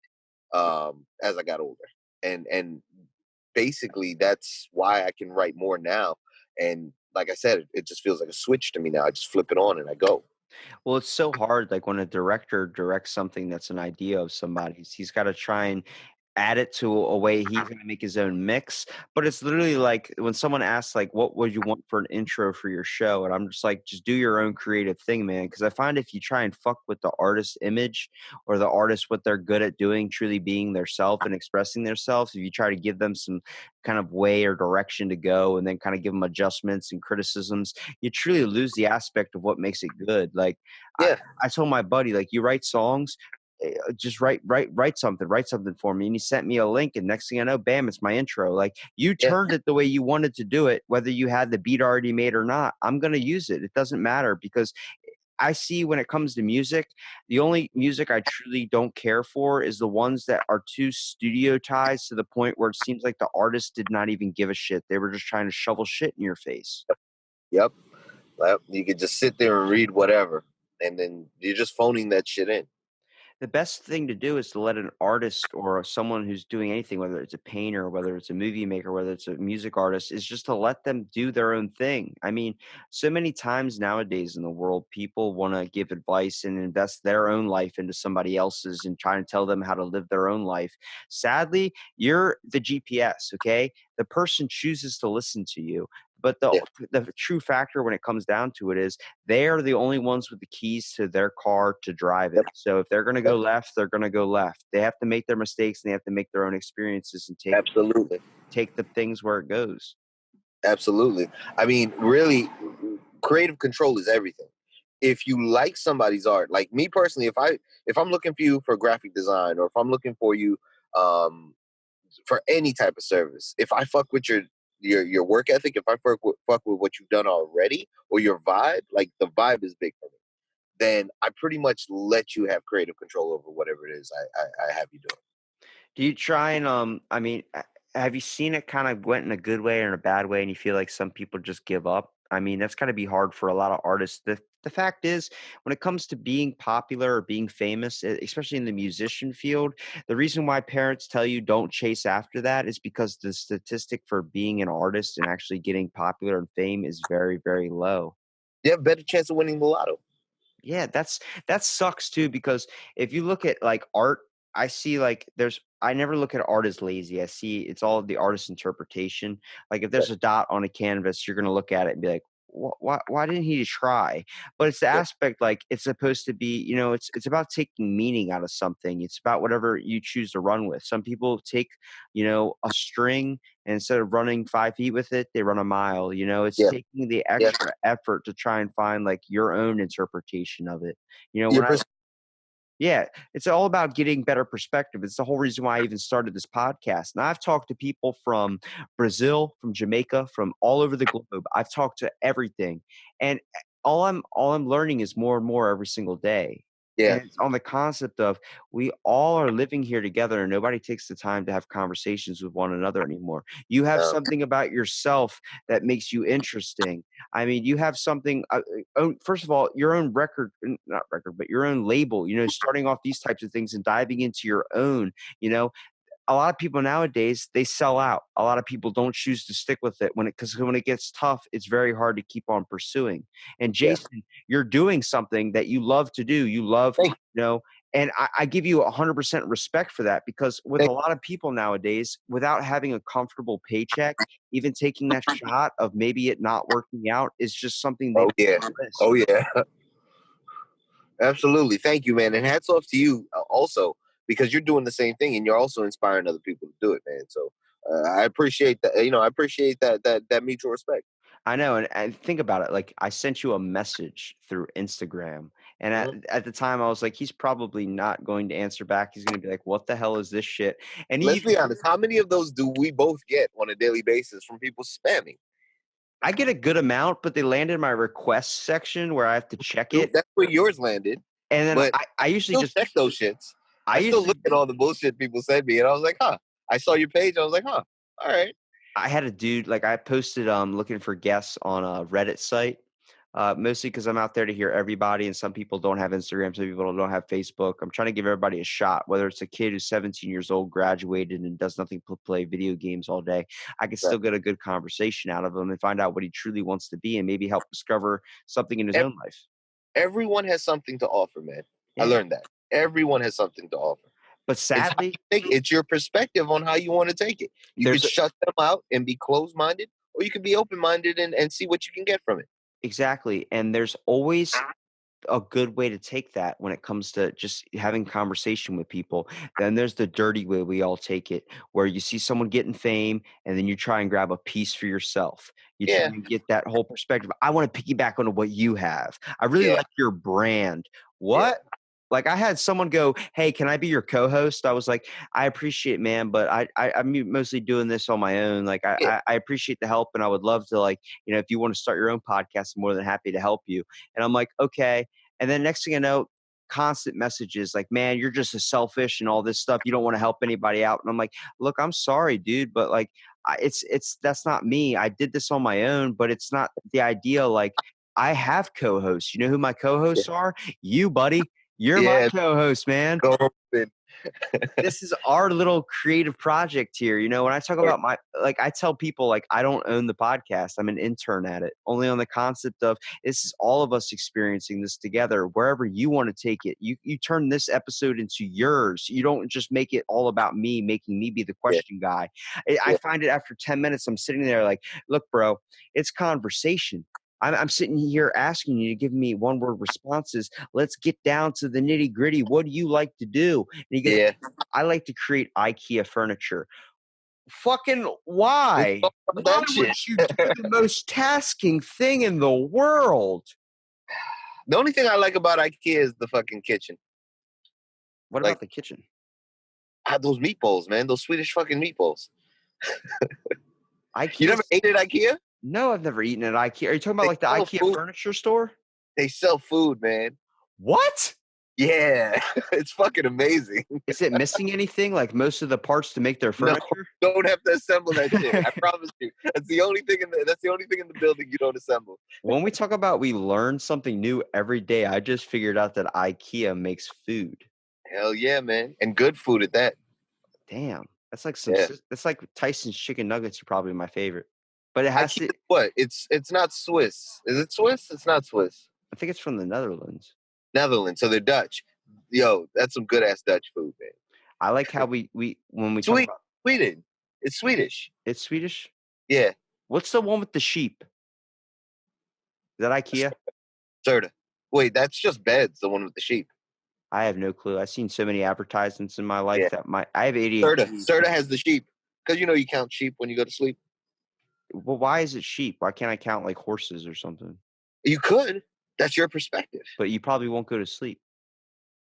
as I got older, and basically that's why I can write more now. And like I said, it just feels like a switch to me now. I just flip it on and I go. Well, it's so hard, like, when a director directs something that's an idea of somebody's, he's gotta try and add it to a way he's gonna make his own mix, but it's literally like when someone asks, like, "What would you want for an intro for your show?" And I'm just like, "Just do your own creative thing, man." Because I find if you try and fuck with the artist's image or the artist, what they're good at doing, truly being their self and expressing themselves, if you try to give them some kind of way or direction to go and then kinda give them adjustments and criticisms, you truly lose the aspect of what makes it good. Like, I Yeah, I told my buddy, like, "You write songs, just write something for me." And he sent me a link, and next thing I know, bam, it's my intro. Like, you yeah, turned it the way you wanted to do it, whether you had the beat already made or not. I'm gonna use it. It doesn't matter because I see when it comes to music, the only music I truly don't care for is the ones that are too studiotized to the point where it seems like the artist did not even give a shit. They were just trying to shovel shit in your face. yep. Well, you could just sit there and read whatever, and then you're just phoning that shit in. The best thing to do is to let an artist or someone who's doing anything, whether it's a painter, whether it's a movie maker, whether it's a music artist, is just to let them do their own thing. I mean, so many times nowadays in the world, people want to give advice and invest their own life into somebody else's and try to tell them how to live their own life. Sadly, you're the GPS, okay? The person chooses to listen to you. But Yeah, the true factor when it comes down to it is they are the only ones with the keys to their car to drive yep, it. So if they're gonna yep, go left, they're gonna go left. They have to make their mistakes and they have to make their own experiences and absolutely, take the things where it goes. absolutely. I mean, really, creative control is everything. If you like somebody's art, like me personally, if I'm looking for you for graphic design, or if I'm looking for you um, for any type of service, if I fuck with your work ethic, if I fuck with what you've done already, or your vibe, like the vibe is big for me, then I pretty much let you have creative control over whatever it is I have you doing. Do you try and I mean, have you seen it kind of went in a good way or in a bad way, and you feel like some people just give up? I mean, that's gotta be hard for a lot of artists. The fact is, when it comes to being popular or being famous, especially in the musician field, the reason why parents tell you don't chase after that is because the statistic for being an artist and actually getting popular and fame is very, very low. You have a better chance of winning the lotto. Yeah, that sucks too because if you look at like art, I see like I never look at art as lazy. I see it's all the artist's interpretation. Like if Right. there's a dot on a canvas, you're gonna look at it and be like, why didn't he try? But it's the aspect like it's supposed to be, it's about taking meaning out of something. It's about whatever you choose to run with. Some people take, a string and instead of running 5 feet with it, they run a mile. It's Yeah, taking the yeah. extra effort to try and find like your own interpretation of it. Your When yeah, it's all about getting better perspective. It's the whole reason why I even started this podcast. And I've talked to people from Brazil, from Jamaica, from all over the globe. I've talked to everything. And all I'm learning is more and more every single day. yeah. And it's on the concept of we all are living here together and nobody takes the time to have conversations with one another anymore. You have Um, something about yourself that makes you interesting. I mean, you have something. First of all, your own record, not record, but your own label. Starting off these types of things and diving into your own. You know, a lot of people nowadays they sell out. A lot of people don't choose to stick with it because when it gets tough, it's very hard to keep on pursuing. And yeah. Jason, you're doing something that you love to do. You love, Thank, and I give you 100% respect for that because with a thank, lot of people nowadays, without having a comfortable paycheck, even taking that shot of maybe it not working out is just something they oh don't yeah. wanna risk. Oh yeah. Absolutely. Thank you, man. And hats off to you also because you're doing the same thing and you're also inspiring other people to do it, man. So I appreciate that. I appreciate that mutual respect. I know, and think about it. Like I sent you a message through Instagram, and at Mhm. at the time I was like, he's probably not going to answer back. He's going to be like, "What the hell is this shit?" And Let's be honest. How many of those do we both get on a daily basis from people spamming? I get a good amount, but they land in my request section where I have to check it, That's where yours landed. and then But I I usually still just check those shits. I I still usually look at all the bullshit people send me, and I was like, huh. I saw your page. I was like, huh. All right. I had a dude like I posted looking for guests on a Reddit site. Mostly because I'm out there to hear everybody, and some people don't have Instagram, some people don't have Facebook. I'm trying to give everybody a shot, whether it's a kid who's 17 years old, graduated, and does nothing but play video games all day. I can Right. still get a good conversation out of him and find out what he truly wants to be, and maybe help discover something in his own life. Everyone has something to offer, man. I Yeah, learned that. Everyone has something to offer. but It's how sadly, you take it. It's your perspective on how you want to take it. You could there's shut them out and be closed minded, or you could be open minded and see what you can get from it. exactly, and there's always a good way to take that when it comes to just having conversation with people. Then there's the dirty way we all take it, where you see someone getting fame and then you try and grab a piece for yourself. You try Yeah, and get that whole perspective. I want to piggyback onto what you have. I really yeah, like your brand. yeah, What? Like I had someone go, "Hey, can I be your co-host?" I was like, "I appreciate, it, man, but I'm mostly doing this on my own. Like yeah, I appreciate the help, and I would love to like, if you want to start your own podcast, I'm more than happy to help you." And I'm like, "Okay." And then next thing I know, constant messages like, "Man, you're just a selfish and all this stuff. You don't want to help anybody out." And I'm like, "Look, I'm sorry, dude, but like, it's that's not me. I did this on my own, but it's not the idea. Like, I have co-hosts. You know who my yeah, co-hosts are? You, buddy. You're my yeah. co-host, man. Go open. This is our little creative project here. When I talk about I tell people like I don't own the podcast. I'm an intern at it. Only on the concept of this is all of us experiencing this together. Wherever you want to take it, you turn this episode into yours. You don't just make it all about me, making me be the Yeah, question guy. I yeah, find it after 10 minutes, I'm sitting there like, look, bro, it's conversation. I'm sitting here asking you to give me one word responses. Let's get down to the nitty gritty. What do you like to do? And he goes, yeah. I like to create IKEA furniture. Fucking Let's why? talk about Why that would shit. you do the most tasking thing in the world? The only thing I like about IKEA is the fucking kitchen. What Like about the kitchen? those meatballs, man. Those Swedish fucking meatballs. You never IKEA's ate at IKEA? no, I've never eaten at IKEA. Are you talking about They like the sell IKEA food. furniture store? They sell food, man. What? Yeah, it's fucking amazing. Is it missing anything? Like most of the parts to make their No, furniture? don't have to assemble that shit. I promise you. That's the only thing in the building you don't assemble. When we talk about we learn something new every day, I just figured out that IKEA makes food. Hell yeah, man. And good food at that. Damn. That's like Yeah. that's like Tyson's chicken nuggets are probably my favorite. But it has IKEA to is what? It's not Swiss. Is it Swiss? It's not Swiss. I think it's from the Netherlands. Netherlands. So they're Dutch. Yo, that's some good ass Dutch food, man. I like how we when we talk Sweet about Sweden. It's Swedish. it's Swedish. Yeah. What's the one with the sheep? that IKEA? Serta. Wait, that's just beds. The one with the sheep. I have no clue. I've seen so many advertisements in my life Yeah. that I have Serta. ADHD. Serta has the sheep because you count sheep when you go to sleep. Well, why is it sheep? Why can't I count like horses or something? You could. That's your perspective. But you probably won't go to sleep.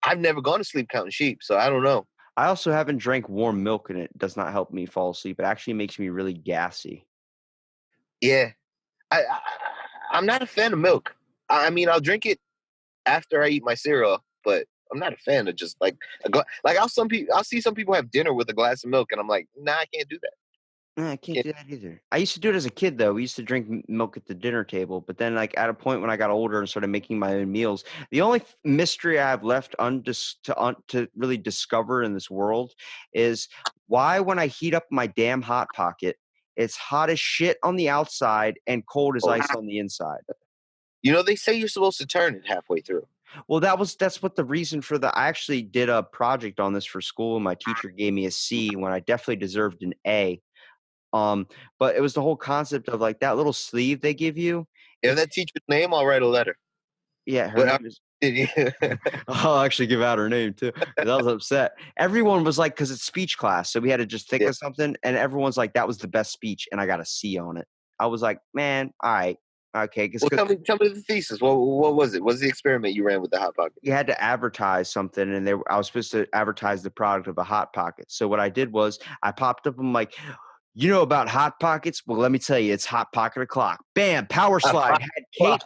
I've never gone to sleep counting sheep, so I don't know. I also haven't drank warm milk, and it does not help me fall asleep. It actually makes me really gassy. Yeah, I'm not a fan of milk. I mean, I'll drink it after I eat my cereal, but I'm not a fan of just like I'll see some people have dinner with a glass of milk, and I'm like, nah, I can't do that. I can't do that either. I used to do it as a kid, though. We used to drink milk at the dinner table, but then, like at a point when I got older and started making my own meals, the only mystery I have left to really discover in this world is why, when I heat up my damn hot pocket, it's hot as shit on the outside and cold as ice on the inside. They say you're supposed to turn it halfway through. Well, that's what the reason for I actually did a project on this for school, and my teacher gave me a C when I definitely deserved an A. But it was the whole concept of like that little sleeve they give you. If that teacher's name, I'll write a letter. Yeah, her name is. I'll actually give out her name too, 'cause I was upset. Everyone was like, because it's speech class, so we had to just think of something, and everyone's like, that was the best speech, and I got a C on it. I was like, man, all right, okay. Well, tell me the thesis. What was it? What's the experiment you ran with the Hot Pocket? You had to advertise something, and I was supposed to advertise the product of a Hot Pocket. So what I did was I popped up. I'm like, you know about Hot Pockets? Well, let me tell you, it's Hot Pocket o'clock. Bam, power slide. Had Kate.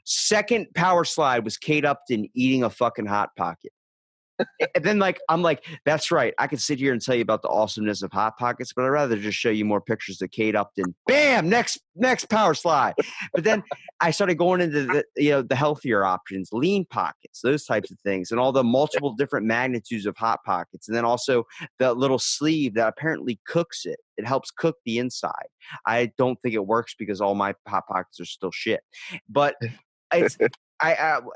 Second power slide was Kate Upton eating a fucking Hot Pocket. And then I'm like, that's right. I could sit here and tell you about the awesomeness of Hot Pockets, but I'd rather just show you more pictures of Kate Upton. Bam, next power slide. But then I started going into the healthier options, lean pockets, those types of things, and all the multiple different magnitudes of Hot Pockets. And then also the little sleeve that apparently cooks it. It helps cook the inside. I don't think it works because all my Hot Pockets are still shit. But it's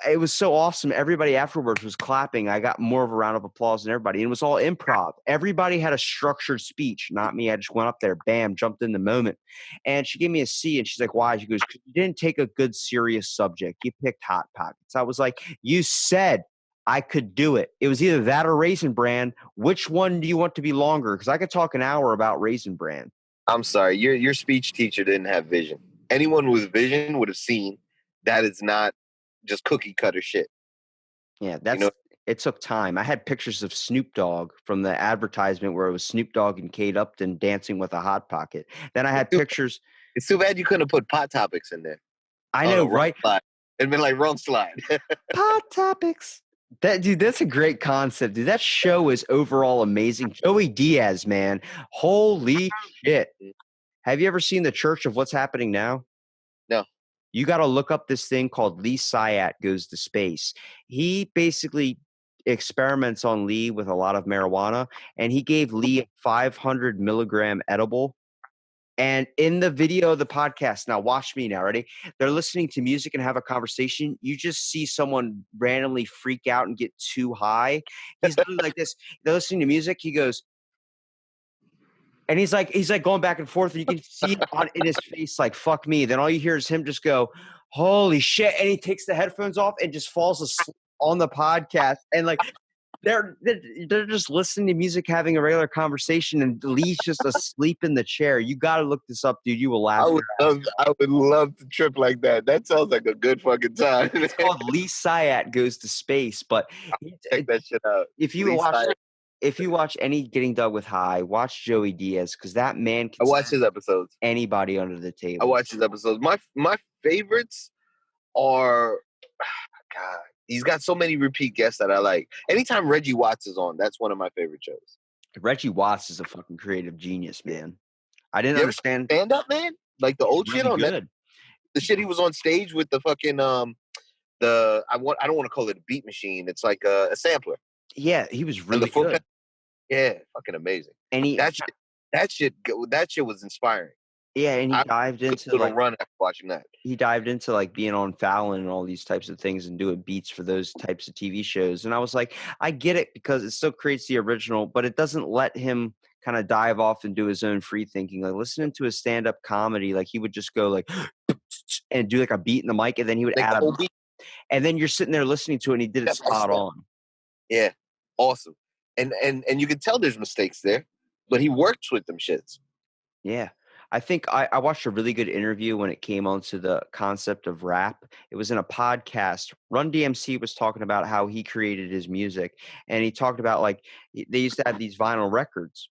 it was so awesome. Everybody afterwards was clapping. I got more of a round of applause than everybody. And it was all improv. Everybody had a structured speech, not me. I just went up there, bam, jumped in the moment. And she gave me a C, and she's like, why? She goes, you didn't take a good, serious subject. You picked Hot Pockets. I was like, you said I could do it. It was either that or Raisin Bran. Which one do you want to be longer? Because I could talk an hour about Raisin Bran. I'm sorry. Your speech teacher didn't have vision. Anyone with vision would have seen that is not just cookie cutter shit. Yeah, it took time. I had pictures of Snoop Dogg from the advertisement where it was Snoop Dogg and Kate Upton dancing with a Hot Pocket. Then I had pictures. It's too bad you couldn't have put Pot Topics in there. I know, right? It'd been like wrong slide. Hot Topics. That's a great concept, dude. That show is overall amazing. Joey Diaz, man. Holy shit. Have you ever seen The Church of What's Happening Now? No. You got to look up this thing called Lee Syatt Goes to Space. He basically experiments on Lee with a lot of marijuana, and he gave Lee a 500 milligram edible. And in the video of the podcast, now watch me now, ready? They're listening to music and have a conversation. You just see someone randomly freak out and get too high. He's literally like this. They're listening to music. He goes, and he's like going back and forth, and you can see in his face, like, fuck me. Then all you hear is him just go, holy shit. And he takes the headphones off and just falls asleep on the podcast. And like, they're just listening to music, having a regular conversation, and Lee's just asleep in the chair. You got to look this up, dude. You will laugh. I would love to trip like that. That sounds like a good fucking time. It's called Lee Syatt Goes to Space. But check that shit out. If you watch any Getting Dug with High, watch Joey Diaz, because that man can I watch his episodes. Anybody under the table. I watch his episodes. My favorites are God. He's got so many repeat guests that I like. Anytime Reggie Watts is on, that's one of my favorite shows. Reggie Watts is a fucking creative genius, man. I didn't understand stand up, man. Like the old shit on that. The shit he was on stage with the fucking I don't want to call it a beat machine. It's like a sampler. Yeah, he was really good. Yeah, fucking amazing. And that shit was inspiring. Yeah, and he I dived took into a little like run after watching that. being on Fallon and all these types of things and doing beats for those types of TV shows. And I was like, I get it because it still creates the original, but it doesn't let him kind of dive off and do his own free thinking. Like listening to his stand-up comedy, like he would just go like and do like a beat in the mic, and then he would Like add the a, whole beat. and then you're sitting there listening to it and he did it Step by spot step. on. Yeah, awesome. And you can tell there's mistakes there, but he works with them shits. Yeah. I think I watched a really good interview when it came onto the concept of rap. It was in a podcast. Run DMC was talking about how he created his music. And he talked about like they used to have these vinyl records.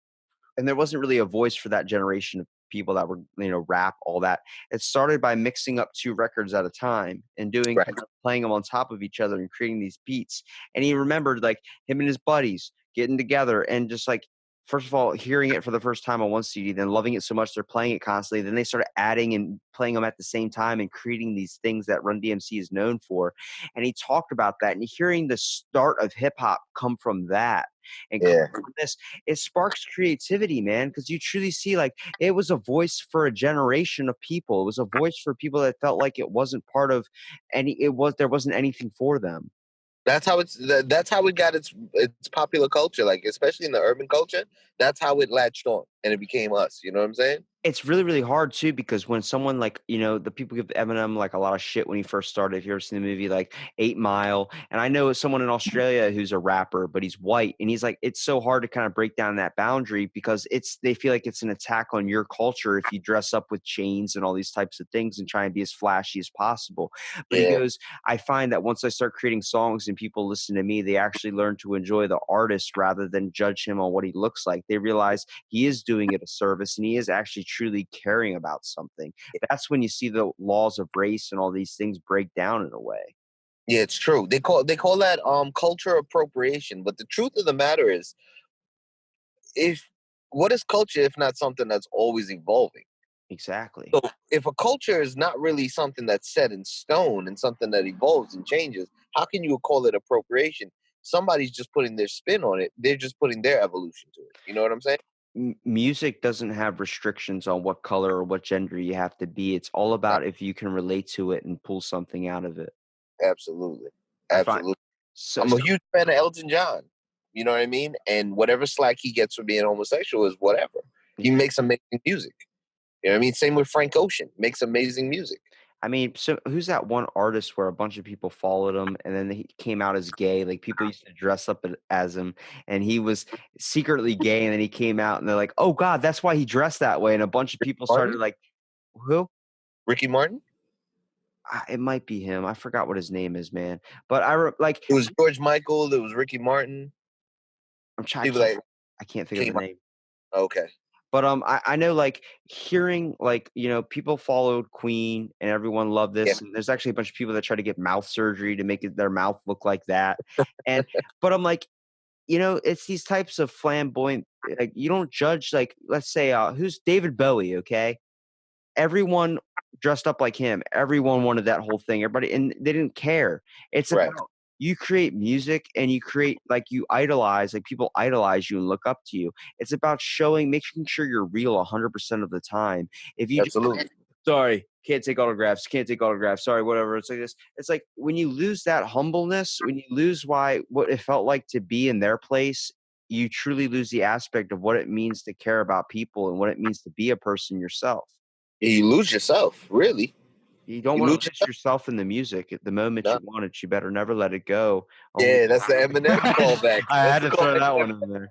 And there wasn't really a voice for that generation of people that were, rap, all that. It started by mixing up 2 records at a time and doing Right. playing them on top of each other and creating these beats. And he remembered like him and his buddies getting together and just like first of all hearing it for the first time on one CD, then loving it so much they're playing it constantly. Then they started adding and playing them at the same time and creating these things that Run DMC is known for. And he talked about that and hearing the start of hip hop come from that and come Yeah. from this, it sparks creativity, man, because you truly see like it was a voice for a generation of people. It was a voice for people that felt like it wasn't part of there wasn't anything for them. That's how that's how it got its popular culture, like especially in the urban culture. That's how it latched on and it became us. You know what I'm saying? It's really, really hard too because when someone like, the people give Eminem like a lot of shit when he first started. If you ever seen the movie like 8 Mile, and I know someone in Australia who's a rapper, but he's white, and he's like, it's so hard to kind of break down that boundary because they feel like it's an attack on your culture if you dress up with chains and all these types of things and try and be as flashy as possible. But he Yeah. goes, I find that once I start creating songs and people listen to me, they actually learn to enjoy the artist rather than judge him on what he looks like. They realize he is doing it a service and he is actually truly caring about something. That's when you see the laws of race and all these things break down in a way. Yeah, it's true. They call that culture appropriation. But the truth of the matter is, if what is culture if not something that's always evolving? Exactly. So if a culture is not really something that's set in stone and something that evolves and changes, how can you call it appropriation? Somebody's just putting their spin on it. They're just putting their evolution to it. You know what I'm saying? Music doesn't have restrictions on what color or what gender you have to be. It's all about if you can relate to it and pull something out of it. Absolutely. I find Absolutely. so, I'm a huge fan of Elton John. You know what I mean? And whatever slack he gets for being homosexual is whatever. He yeah. makes amazing music. You know what I mean? Same with Frank Ocean. Makes amazing music. I mean, so who's that one artist where a bunch of people followed him and then he came out as gay? Like people used to dress up as him and he was secretly gay and then he came out and they're like, oh God, that's why he dressed that way. And a bunch of people started Martin? like, who? Ricky Martin? It might be him. I forgot what his name is, man. But like, It was George Michael. It was Ricky Martin. I'm trying. People like I can't think of the came out. name. Okay. But I know like hearing like people followed Queen and everyone loved Yeah. this. And there's actually a bunch of people that try to get mouth surgery to make their mouth look like that. And but I'm like, it's these types of flamboyant. Like you don't judge. Like let's say who's David Bowie, okay? Everyone dressed up like him. Everyone wanted that whole thing. Everybody, and they didn't care. It's Right. about you create music and you create like you idolize, like people idolize you and look up to you. It's about making sure you're real 100% of the time. If you Absolutely. sorry, can't take autographs, can't take autographs, sorry, whatever. It's like this. It's like when you lose that humbleness, when you lose what it felt like to be in their place, you truly lose the aspect of what it means to care about people and what it means to be a person yourself. You lose yourself, really. You don't You wanna lose lose yourself. yourself in the music. At the moment No. you want it, you better never let it go. Only Yeah, that's the Eminem callback. I That's had the to throw callback. that one in there.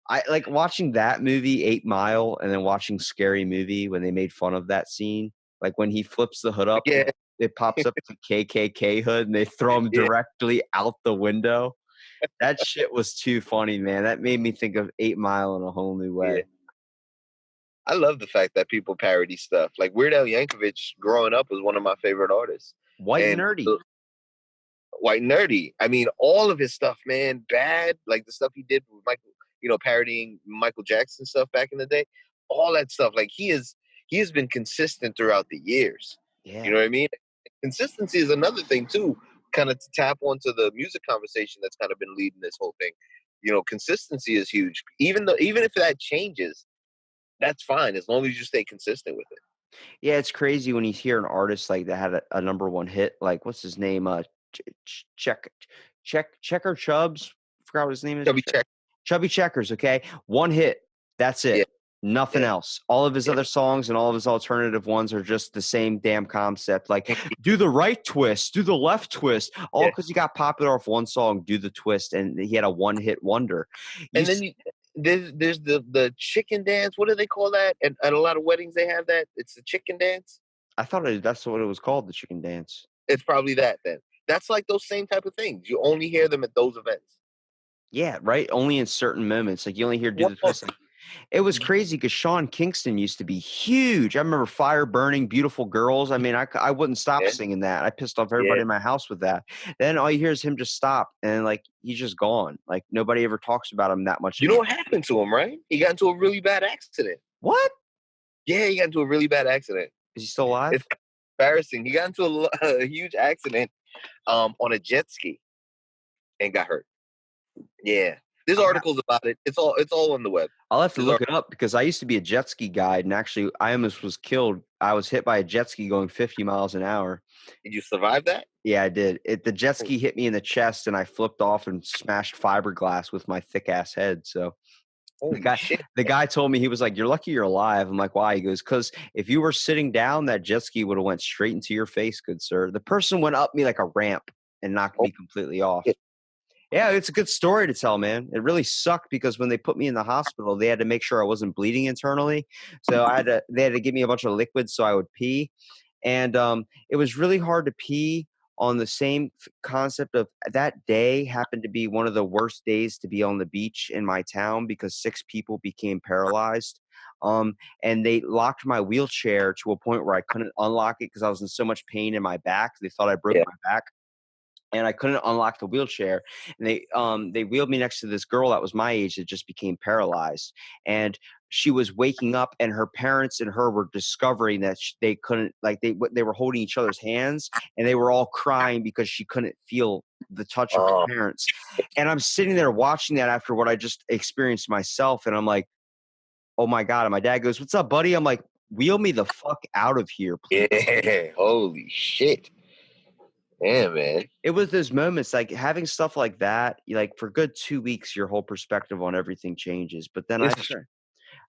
I like watching that movie, 8 Mile, and then watching Scary Movie when they made fun of that scene. Like, when he flips the hood up and Yeah, it pops up as a KKK hood and they throw him yeah, directly out the window. That shit was too funny, man. That made me think of 8 Mile in a whole new yeah. way. I love the fact that people parody stuff. Like Weird Al Yankovic, growing up, was one of my favorite artists. White And nerdy. White Nerdy. I mean, all of his stuff, man. Bad, like the stuff he did with Michael, parodying Michael Jackson stuff back in the day. All that stuff. Like he has been consistent throughout the years. You Yeah. know what I mean? Consistency is another thing too. Kind of to tap onto the music conversation that's kind of been leading this whole thing. Consistency is huge. Even if that changes, that's fine as long as you stay consistent with it. Yeah, it's crazy when you hear an artist like that had a number one hit. Like, what's his name? Checker Chubbs. Forgot what his name is. Chubby Checker. Chubby Checkers. Okay, one hit. That's it. Yeah, Nothing yeah, else. All of his yeah. other songs and all of his alternative ones are just the same damn concept. Like, do the right twist, do the left twist, all Yeah. because he got popular off one song. Do the twist, and he had a one hit wonder. You And then there's the chicken dance. What do they call that? And at a lot of weddings they have that. It's the chicken dance. I thought that's what it was called, the chicken dance. It's probably that then. That's like those same type of things. You only hear them at those events. Yeah, right. Only in certain moments, like you only hear do What the twist. Like, it was crazy because Sean Kingston used to be huge. I remember Fire Burning, Beautiful Girls. I mean, I wouldn't stop Yeah, singing that. I pissed off everybody yeah. in my house with that. Then all you hear is him just stop, and like he's just gone. Like nobody ever talks about him that much You know anymore. what happened to him, right? He got into a really bad accident. What? Yeah, he got into a really bad accident. Is he still alive? It's embarrassing. He got into a huge accident on a jet ski and got hurt. Yeah. There's articles about it. It's all on the web. I'll have to There's look it up because I used to be a jet ski guide, and actually, I almost was killed. I was hit by a jet ski going 50 miles an hour. Did you survive that? Yeah, I did. The jet ski hit me in the chest, and I flipped off and smashed fiberglass with my thick ass head. So Holy shit. the guy told me, he was like, "You're lucky you're alive." I'm like, "Why?" He goes, "Because if you were sitting down, that jet ski would have went straight into your face, good sir." The person went up me like a ramp and knocked me completely off. shit. Yeah, it's a good story to tell, man. It really sucked because when they put me in the hospital, they had to make sure I wasn't bleeding internally. So they had to give me a bunch of liquids so I would pee. And it was really hard to pee on the same concept of that day happened to be one of the worst days to be on the beach in my town because 6 people became paralyzed. And they locked my wheelchair to a point where I couldn't unlock it because I was in so much pain in my back. They thought I broke Yeah. my back. And I couldn't unlock the wheelchair. And they wheeled me next to this girl that was my age that just became paralyzed. And she was waking up, and her parents and her were discovering that they couldn't, like they were holding each other's hands, and they were all crying because she couldn't feel the touch of her parents. And I'm sitting there watching that after what I just experienced myself, and I'm like, oh my God. And my dad goes, "What's up, buddy?" I'm like, "Wheel me the fuck out of here, please." Yeah. Holy shit. Yeah, man. It was those moments, like having stuff like that, like for good 2 weeks, your whole perspective on everything changes. But then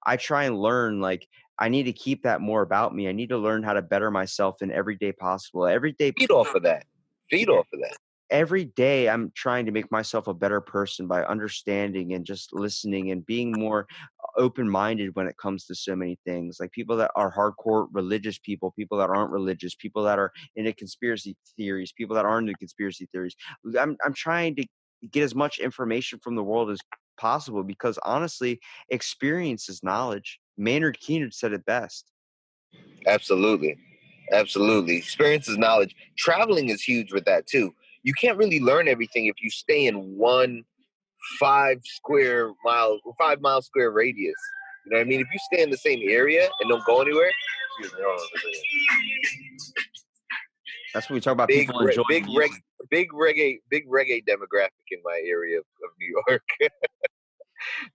I try and learn, like, I need to keep that more about me. I need to learn how to better myself in every day possible. Every day, Feed off of that. Feed off of that. every day I'm trying to make myself a better person by understanding and just listening and being more open-minded when it comes to so many things. Like people that are hardcore religious people that aren't religious, people that are into conspiracy theories, people that aren't into conspiracy theories. I'm trying to get as much information from the world as possible because honestly, experience is knowledge. Maynard Keenan said it best. Absolutely. Absolutely. Experience is knowledge. Traveling is huge with that too. You can't really learn everything if you stay in one 5 mile square radius. You know what I mean? If you stay in the same area and don't go anywhere, excuse me, hold on a second. That's what we talk about. Big, People enjoying music. big reggae demographic in my area of New York.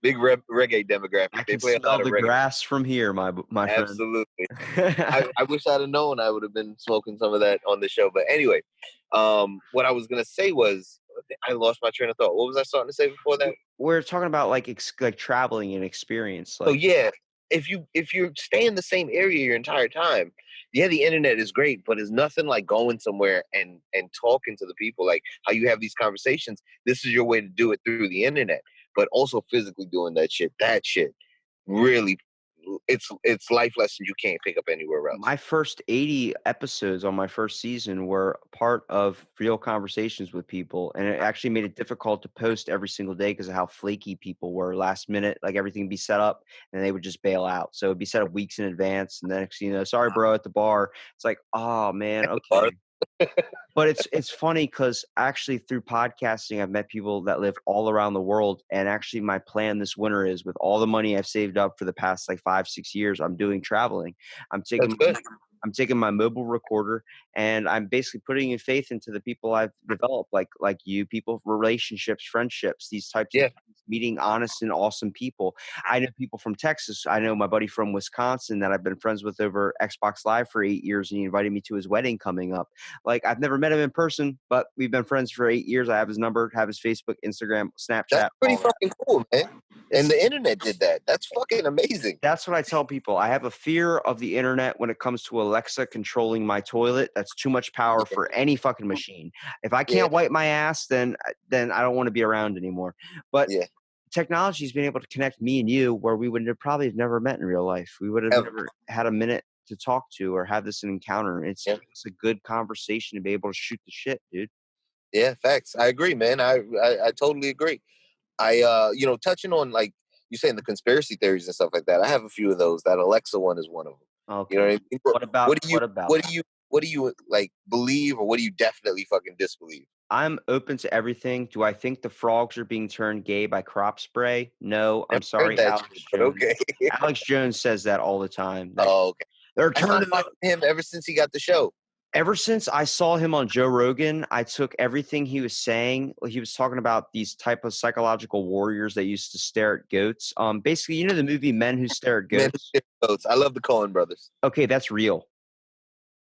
Big reggae demographic. I They can play a smell lot of the reggae. grass from here, my friend. Absolutely. I wish I'd have known. I would have been smoking some of that on the show. But anyway, what I was gonna say was I lost my train of thought. What was I starting to say before that? We're talking about like like traveling and experience. So Like yeah, if you stay in the same area your entire time, yeah, the internet is great, but it's nothing like going somewhere and talking to the people, like how you have these conversations. This is your way to do it through the internet, but also physically doing that shit. That shit really, it's life lessons you can't pick up anywhere else. my first 80 episodes on my first season were part of real conversations with people, and it actually made it difficult to post every single day because of how flaky people were. Last minute, like everything would be set up, and they would just bail out. So it'd be set up weeks in advance, and then next thing you know, sorry, bro, at the bar. It's like, oh man, okay. But it's funny because actually through podcasting, I've met people that live all around the world. And actually my plan this winter is with all the money I've saved up for the past like 5-6 years, I'm doing traveling. I'm That's taking good. I'm taking my mobile recorder and I'm basically putting in faith into the people I've developed, like you, people, relationships, friendships, these types of Yeah, things, meeting honest and awesome people. I know people from Texas. I know my buddy from Wisconsin that I've been friends with over Xbox Live for 8 years, and he invited me to his wedding coming up. Like I've never met him in person, but we've been friends for 8 years. I have his number, have his Facebook, Instagram, that's Snapchat, pretty all that. fucking cool, man. And the internet did that. That's fucking amazing. That's what I tell people. I have a fear of the internet when it comes to Alexa controlling my toilet. That's too much power Yeah, for any fucking machine. If I yeah, can't wipe my ass, then I don't want to be around anymore. But yeah. technology's been able to connect me and you where we would have probably have never met in real life. We would have Ever. never had a minute to talk to or have this encounter. It's Yeah, given us a good conversation to be able to shoot the shit, dude. yeah. Facts. I agree, man. I totally agree. Touching on like you saying the conspiracy theories and stuff like that. I have a few of those. That Alexa one is one of them. You know Okay. what I mean? What, What about what do you what about what do you what do you like believe, or what do you definitely fucking disbelieve? I'm open to everything. Do I think the frogs are being turned gay by crop spray? No, I'm Never heard sorry, that Alex shit, but Jones. okay. Alex Jones says that all the time. That Oh, okay. they're I stopped turning the. watching him ever since he got the show. Ever since I saw him on Joe Rogan, I took everything he was saying. He was talking about these type of psychological warriors that used to stare at goats. Basically, you know the movie Men Who Stare at Man, Goats. I love the Coen brothers. Okay, that's real.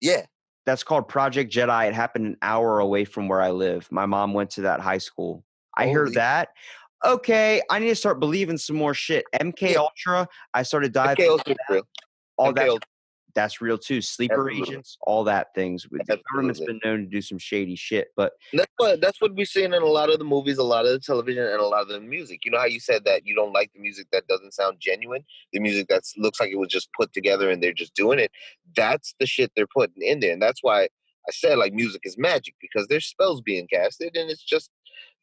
Yeah. That's called Project Jedi. It happened an hour away from where I live. My mom went to that high school. I hear Holy that. Okay, I need to start believing some more shit. MK yeah. Ultra, I started diving MK into Ultra's that. real. All MK Ultra, that's real too. Sleeper absolutely, agents, all that things. With the government's absolutely. been known to do some shady shit, but And that's what we're seeing in a lot of the movies, a lot of the television, and a lot of the music. You know how you said that you don't like the music that doesn't sound genuine, the music that looks like it was just put together and they're just doing it. That's the shit they're putting in there, and that's why I said like music is magic, because there's spells being casted, and it's just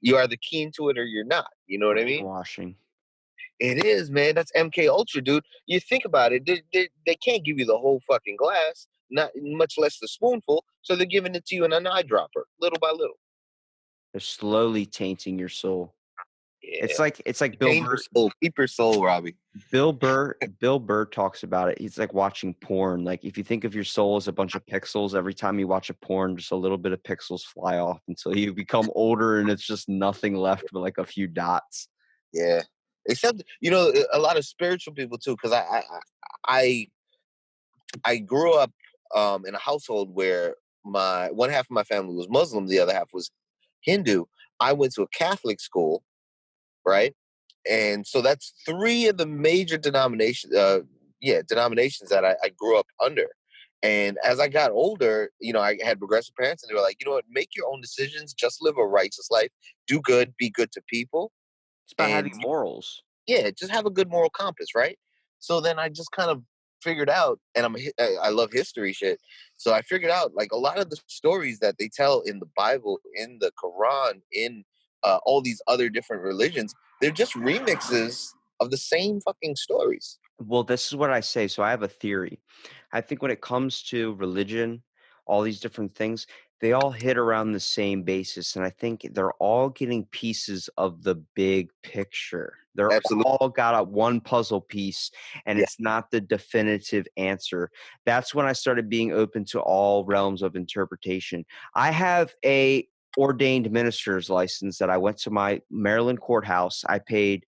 you either keen to it or you're not. You know what I mean? brainwashing. It is, man. That's MK Ultra, dude. You think about it, they can't give you the whole fucking glass, not much less the spoonful. So they're giving it to you in an eyedropper, little by little. They're slowly tainting your soul. Yeah. It's like Bill Change your Burr. soul. Keep your soul, Robbie. Bill Burr talks about it. He's like watching porn. Like if you think of your soul as a bunch of pixels, every time you watch a porn, just a little bit of pixels fly off until you become older and it's just nothing left but like a few dots. Yeah. Except a lot of spiritual people too, because I I grew up in a household where my one half of my family was Muslim, the other half was Hindu. I went to a Catholic school, right? And so that's three of the major denominations that I grew up under. And as I got older, I had progressive parents, and they were like, you know what, make your own decisions, just live a righteous life, do good, be good to people, It's about and having morals. yeah, just have a good moral compass, right? So then I just kind of figured out, and I love history shit. So I figured out like a lot of the stories that they tell in the Bible, in the Quran, in all these other different religions, they're just remixes of the same fucking stories. Well, this is what I say. So I have a theory. I think when it comes to religion, all these different things, they all hit around the same basis. And I think they're all getting pieces of the big picture. They're Absolutely, all got a one puzzle piece, and yeah. it's not the definitive answer. That's when I started being open to all realms of interpretation. I have a ordained minister's license that I went to my Maryland courthouse. I paid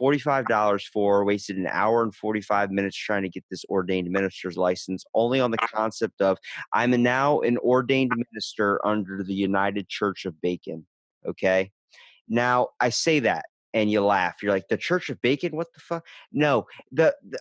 $45 for, wasted an hour and 45 minutes trying to get this ordained minister's license, only on the concept of I'm now an ordained minister under the United Church of Bacon. Okay. Now I say that and you laugh. You're like, the Church of Bacon? What the fuck? No,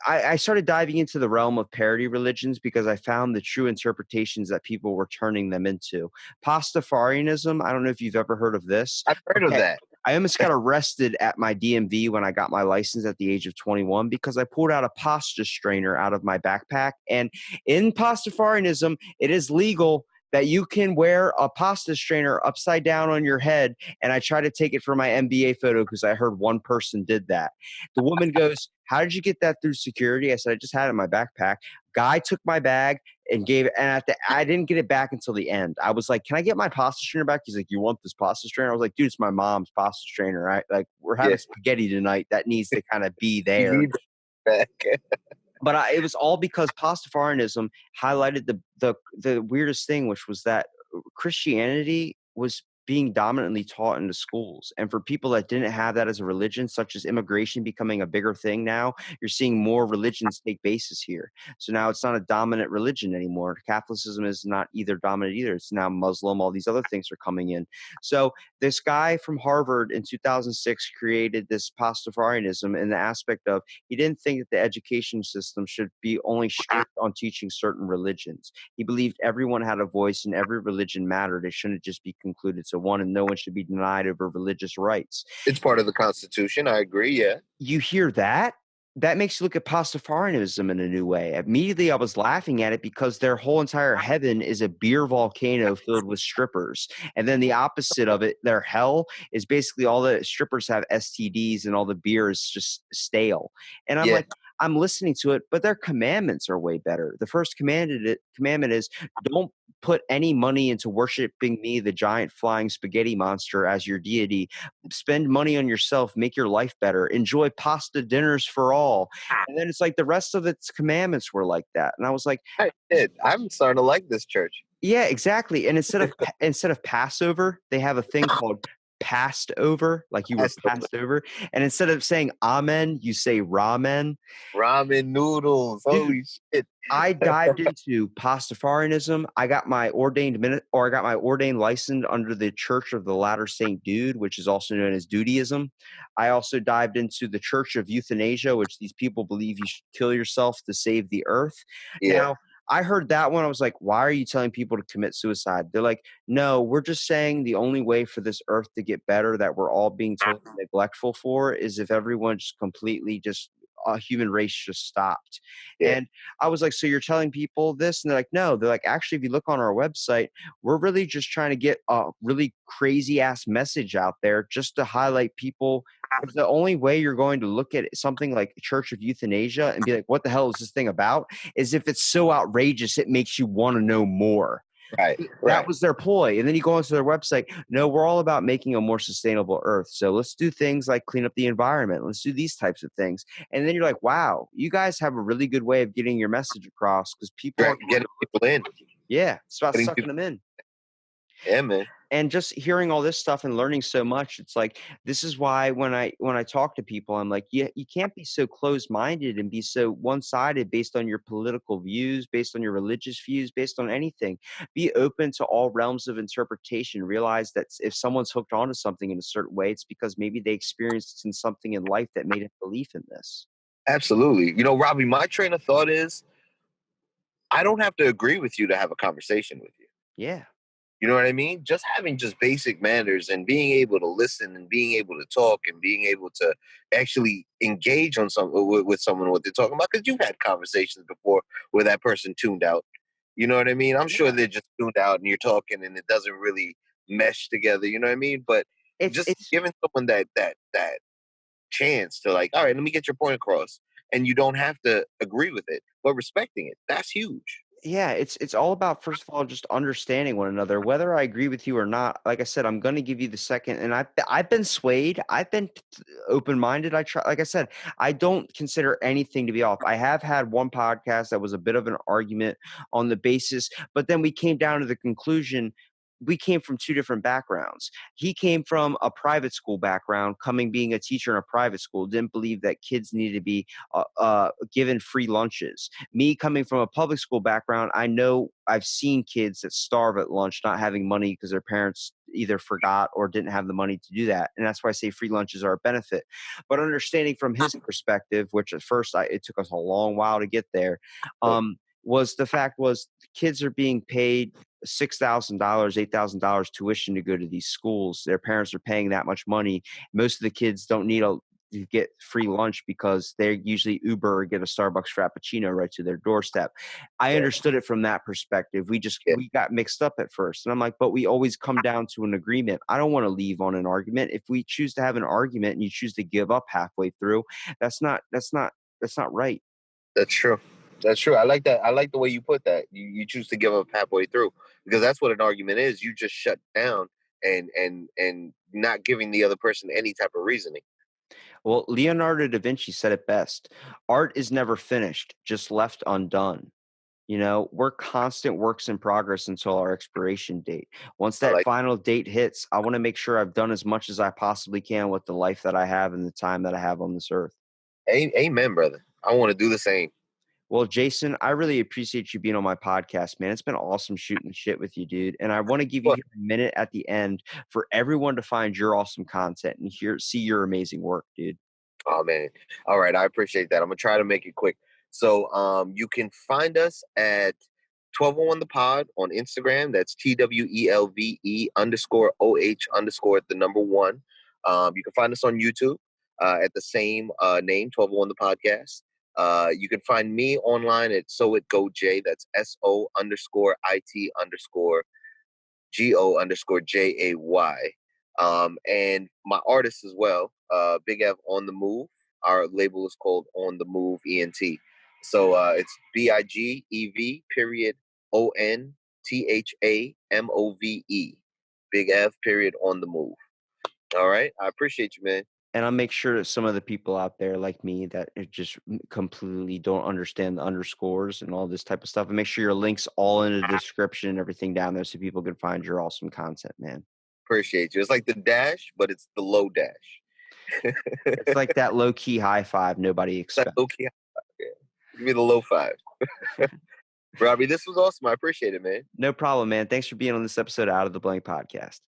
I started diving into the realm of parody religions because I found the true interpretations that people were turning them into. Pastafarianism. I don't know if you've ever heard of this. I've heard of Okay. that. I almost got arrested at my DMV when I got my license at the age of 21 because I pulled out a pasta strainer out of my backpack. And in Pastafarianism, it is legal that you can wear a pasta strainer upside down on your head. And I tried to take it for my MBA photo because I heard one person did that. The woman goes, "How did you get that through security?" I said, "I just had it in my backpack." Guy took my bag and gave it, and I didn't get it back until the end. I was like, "Can I get my pasta strainer back?" He's like, "You want this pasta strainer?" I was like, "Dude, it's my mom's pasta strainer. Right? Like, we're Yeah, having spaghetti tonight. That needs to kind of be you there." need that back. But it was all because Pastafarianism highlighted the weirdest thing, which was that Christianity was being dominantly taught in the schools. And for people that didn't have that as a religion, such as immigration becoming a bigger thing now, you're seeing more religions take basis here. So now it's not a dominant religion anymore. Catholicism is not either dominant either. It's now Muslim. All these other things are coming in. So this guy from Harvard in 2006 created this Pastafarianism in the aspect of he didn't think that the education system should be only strict on teaching certain religions. He believed everyone had a voice and every religion mattered. It shouldn't just be concluded to one, and no one should be denied over religious rights. It's part of the Constitution. I agree. Yeah. You hear that? That makes you look at Pastafarianism in a new way. Immediately, I was laughing at it because their whole entire heaven is a beer volcano filled with strippers. And then the opposite of it, their hell is basically all the strippers have STDs and all the beer is just stale. And I'm Yeah. like, I'm listening to it, but their commandments are way better. The first commandment is don't put any money into worshiping me, the giant flying spaghetti monster, as your deity. Spend money on yourself, make your life better, enjoy pasta dinners for all. And then it's like the rest of its commandments were like that. And I was like, I'm starting to like this church. yeah, exactly. And instead of Passover, they have a thing called passed over, like you were passed over. And instead of saying amen, you say ramen. Ramen noodles. Dude, Holy shit. I dived into Pastafarianism. I got my ordained license under the Church of the Latter Saint Dude, which is also known as Dudeism. I also dived into the Church of Euthanasia, which these people believe you should kill yourself to save the earth. Yeah. Now, I heard that one. I was like, why are you telling people to commit suicide? They're like, no, we're just saying the only way for this earth to get better that we're all being totally neglectful for is if everyone just completely just human race just stopped. Yeah. And I was like, so you're telling people this? And they're like, no. They're like, actually, if you look on our website, we're really just trying to get a really crazy ass message out there just to highlight people. Because the only way you're going to look at something like Church of Euthanasia and be like, what the hell is this thing about? Is if it's so outrageous, it makes you want to know more. Right. That was their ploy. And then you go onto their website. No, we're all about making a more sustainable earth. So let's do things like clean up the environment. Let's do these types of things. And then you're like, wow, you guys have a really good way of getting your message across because people are getting people in. Yeah, it's about Getting sucking people- them in. Yeah, man. And just hearing all this stuff and learning so much, it's like this is why when I talk to people, I'm like, you can't be so closed-minded and be so one-sided based on your political views, based on your religious views, based on anything. Be open to all realms of interpretation. Realize that if someone's hooked onto something in a certain way, it's because maybe they experienced something in life that made a belief in this. Absolutely. You know, Robbie, my train of thought is I don't have to agree with you to have a conversation with you. Yeah. You know what I mean? Just having just basic manners and being able to listen and being able to talk and being able to actually engage on with someone what they're talking about. Because you've had conversations before where that person tuned out. You know what I mean? I'm sure they're just tuned out and you're talking and it doesn't really mesh together. You know what I mean? But it's giving someone that chance to like, all right, let me get your point across, and you don't have to agree with it, but respecting it. That's huge. Yeah, it's all about, first of all, just understanding one another, whether I agree with you or not. Like I said, I'm going to give you the second, and I've been swayed. I've been open-minded. Like I said, I don't consider anything to be off. I have had one podcast that was a bit of an argument on the basis, but then we came down to the conclusion. We came from two different backgrounds. He came from a private school background, being a teacher in a private school, didn't believe that kids needed to be given free lunches. Me coming from a public school background, I know I've seen kids that starve at lunch not having money because their parents either forgot or didn't have the money to do that. And that's why I say free lunches are a benefit. But understanding from his perspective, which at first it took us a long while to get there, was the fact was kids are being paid $6,000, $8,000 tuition to go to these schools. Their parents are paying that much money. Most of the kids don't need to get free lunch because they usually Uber or get a Starbucks Frappuccino right to their doorstep. I understood it from that perspective. We got mixed up at first. And I'm like, but we always come down to an agreement. I don't want to leave on an argument. If we choose to have an argument and you choose to give up halfway through, that's not right. That's true. That's true. I like that. I like the way you put that. You choose to give up halfway through because that's what an argument is. You just shut down and not giving the other person any type of reasoning. Well, Leonardo da Vinci said it best. Art is never finished, just left undone. We're constant works in progress until our expiration date. Once I that like, final date hits, I want to make sure I've done as much as I possibly can with the life that I have and the time that I have on this earth. amen, brother. I want to do the same. Well, Jason, I really appreciate you being on my podcast, man. It's been awesome shooting the shit with you, dude. And I want to give you But, here a minute at the end for everyone to find your awesome content and see your amazing work, dude. oh man. All right, I appreciate that. I'm gonna try to make it quick. So you can find us at 1201 the pod on Instagram. That's TWELVE_OH_ the number one. You can find us on YouTube at the same name, 1201 the podcast. You can find me online at So It Go J. That's SO_IT_GO_JAY. And my artist as well, Big F on the Move. Our label is called On the Move ENT. So it's BIGEV_ONTHAMOVE. Big F period on the move. All right. I appreciate you, man. And I'll make sure that some of the people out there like me that just completely don't understand the underscores and all this type of stuff, and make sure your links all in the description and everything down there so people can find your awesome content, man. Appreciate you. It's like the dash, but it's the low dash. It's like that low key high five nobody expects. Okay. Yeah. Give me the low five. Robbie, this was awesome. I appreciate it, man. No problem, man. Thanks for being on this episode of Out of the Blank podcast.